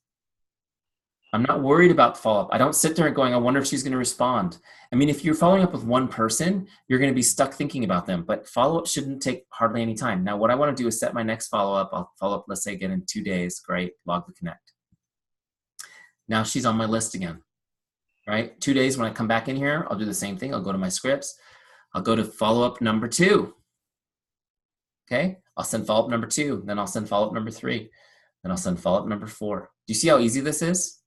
I'm not worried about follow-up. I don't sit there going, I wonder if she's going to respond. I mean, if you're following up with one person, you're going to be stuck thinking about them, but follow-up shouldn't take hardly any time. Now, what I want to do is set my next follow-up. I'll follow up, let's say again in 2 days. Great, log the connect. Now she's on my list again, right? 2 days when I come back in here, I'll do the same thing. I'll go to my scripts. I'll go to follow-up number 2. Okay, I'll send follow-up number 2. Then I'll send follow-up number 3. Then I'll send follow-up number 4. Do you see how easy this is?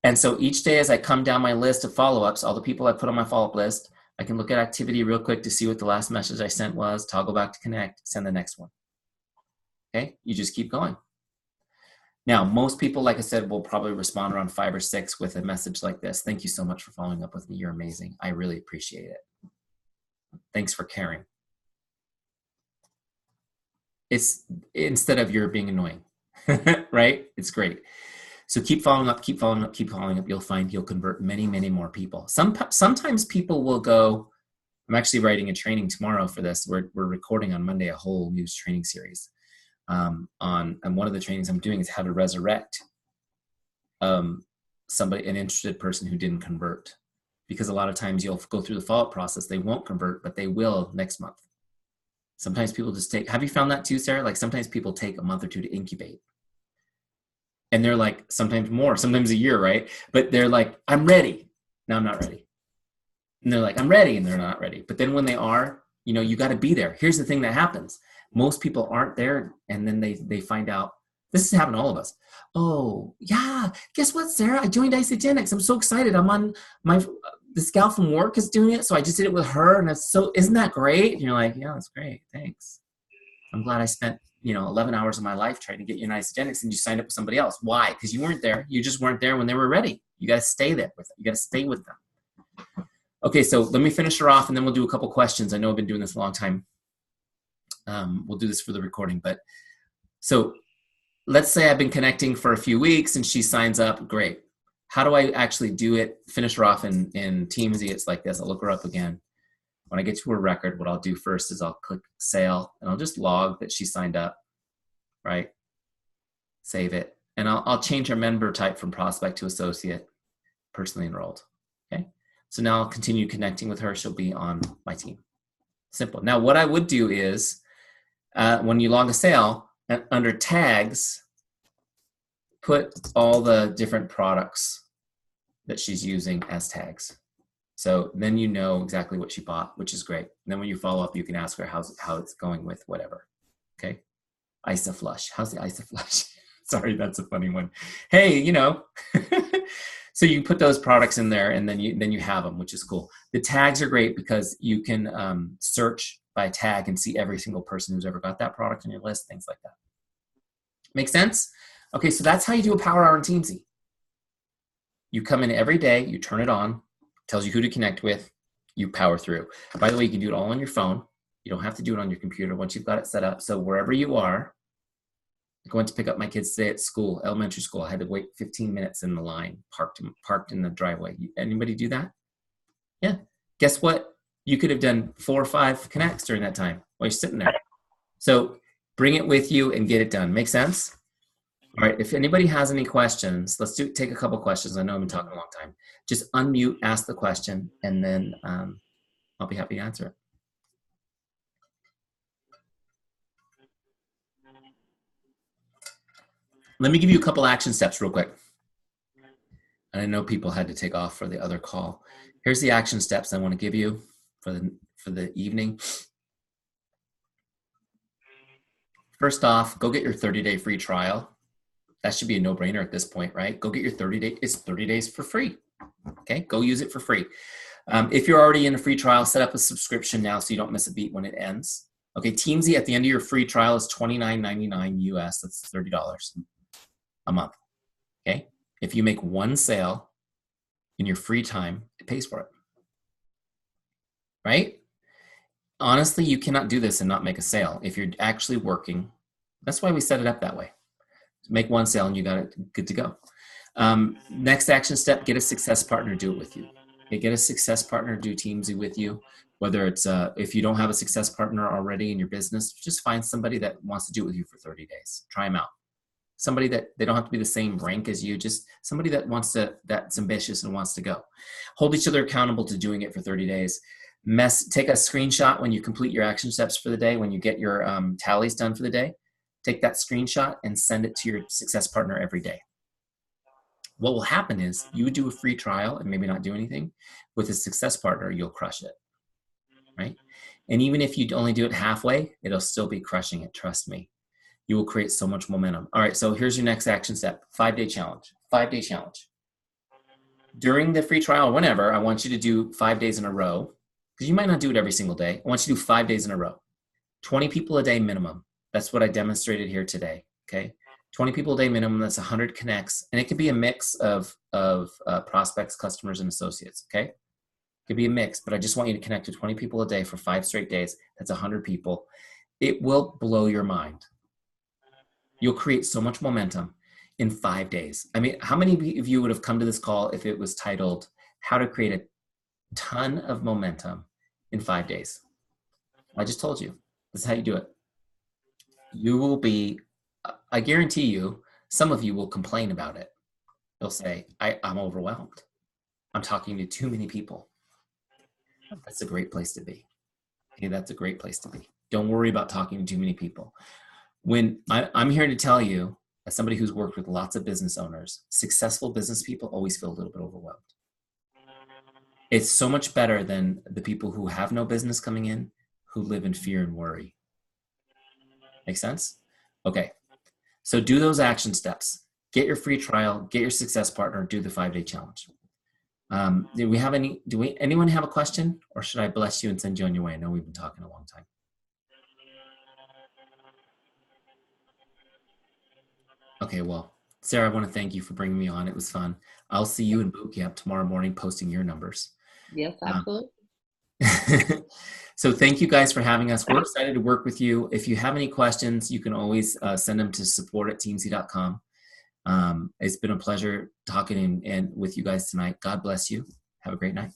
And so each day as I come down my list of follow-ups, all the people I put on my follow-up list, I can look at activity real quick to see what the last message I sent was, toggle back to connect, send the next one. Okay, you just keep going. Now, most people, like I said, will probably respond around 5 or 6 with a message like this. Thank you so much for following up with me. You're amazing. I really appreciate it. Thanks for caring. It's instead of you're being annoying, right? It's great. So keep following up, keep following up, keep following up. You'll find you'll convert many, many more people. Sometimes people will go, I'm actually writing a training tomorrow for this. We're recording on Monday a whole news training series. And one of the trainings I'm doing is how to resurrect an interested person who didn't convert. Because a lot of times you'll go through the follow-up process, they won't convert, but they will next month. Sometimes people just have you found that too, Sara? Like sometimes people take a month or 2 to incubate. And they're like, sometimes more, sometimes a year, right? But they're like, I'm ready. No, I'm not ready. And they're like, I'm ready, and they're not ready. But then when they are, you know, you got to be there. Here's the thing that happens. Most people aren't there, and then they find out. This has happened to all of us. Oh, yeah, guess what, Sarah? I joined Isagenix. I'm so excited. I'm on this gal from work is doing it, so I just did it with her, and isn't that great? And you're like, yeah, that's great. Thanks. I'm glad I spent, 11 hours of my life trying to get you an Isagenix, and you signed up with somebody else. Why? Because you weren't there. You just weren't there when they were ready. You got to stay there with them. You got to stay with them. Okay, so let me finish her off, and then we'll do a couple questions. I know I've been doing this a long time. We'll do this for the recording. But so let's say I've been connecting for a few weeks, and she signs up. Great. How do I actually do it? Finish her off in Teamzy. It's like this. I'll look her up again. When I get to her record, what I'll do first is I'll click sale, and I'll just log that she signed up, right? Save it. And I'll change her member type from prospect to associate, personally enrolled. Okay. So now I'll continue connecting with her. She'll be on my team. Simple. Now, what I would do is when you log a sale, under tags, put all the different products that she's using as tags. So then you know exactly what she bought, which is great. And then when you follow up, you can ask her how it's going with whatever. Okay. Isaflush. How's the Isaflush? Sorry, that's a funny one. Hey, So you put those products in there, and then you have them, which is cool. The tags are great because you can search by tag and see every single person who's ever got that product on your list, things like that. Make sense? Okay, so that's how you do a power hour in Teamzy. You come in every day, you turn it on, tells you who to connect with, you power through. By the way, you can do it all on your phone. You don't have to do it on your computer once you've got it set up. So wherever you are, going to pick up my kids today at school, elementary school. I had to wait 15 minutes in the line, parked in the driveway. Anybody do that? Yeah. Guess what? You could have done 4 or 5 connects during that time while you're sitting there. So bring it with you and get it done. Make sense? All right. If anybody has any questions, let's take a couple questions. I know I've been talking a long time. Just unmute, ask the question, and then I'll be happy to answer it. Let me give you a couple action steps real quick. And I know people had to take off for the other call. Here's the action steps I want to give you for the evening. First off, go get your 30-day free trial. That should be a no-brainer at this point, right? Go get your 30-day. It's 30 days for free. Okay, go use it for free. If you're already in a free trial, set up a subscription now so you don't miss a beat when it ends. Okay, Teamzy at the end of your free trial is $29.99 US. That's $30 a month. Okay, if you make one sale in your free time, it pays for it. Right? Honestly, you cannot do this and not make a sale if you're actually working. That's why we set it up that way. Make one sale and you got it good to go. Next action step, get a success partner, do it with you. Okay, get a success partner, do Teamzy with you. Whether it's, if you don't have a success partner already in your business, just find somebody that wants to do it with you for 30 days. Try them out. Somebody that they don't have to be the same rank as you, just somebody that that's ambitious and wants to go. Hold each other accountable to doing it for 30 days. Take a screenshot when you complete your action steps for the day, when you get your tallies done for the day. Take that screenshot and send it to your success partner every day. What will happen is you would do a free trial and maybe not do anything. With a success partner, you'll crush it, right? And even if you only do it halfway, it'll still be crushing it, trust me. You will create so much momentum. All right, so here's your next action step, 5-day challenge. 5-day challenge. During the free trial, whenever, I want you to do 5 days in a row, because you might not do it every single day. I want you to do 5 days in a row. 20 people a day minimum. That's what I demonstrated here today, okay? 20 people a day minimum, that's 100 connects. And it could be a mix of prospects, customers, and associates, okay? It could be a mix, but I just want you to connect to 20 people a day for 5 straight days. That's 100 people. It will blow your mind. You'll create so much momentum in 5 days. I mean, how many of you would have come to this call if it was titled, How to Create a Ton of Momentum in 5 days? I just told you. This is how you do it. You will be, I guarantee you, some of you will complain about it. They'll say, I'm overwhelmed. I'm talking to too many people. That's a great place to be. Okay, that's a great place to be. Don't worry about talking to too many people. When I'm here to tell you, as somebody who's worked with lots of business owners, successful business people always feel a little bit overwhelmed. It's so much better than the people who have no business coming in, who live in fear and worry. Make sense? Okay. So do those action steps. Get your free trial, get your success partner, do the 5-day challenge. Anyone have a question, or should I bless you and send you on your way? I know we've been talking a long time. Okay, well, Sara, I want to thank you for bringing me on. It was fun. I'll see you in boot camp tomorrow morning posting your numbers. Yes, absolutely. So thank you guys for having us. We're excited to work with you. If you have any questions, you can always send them to support@teamzy.com. It's been a pleasure talking and with you guys tonight. God bless you. Have a great night.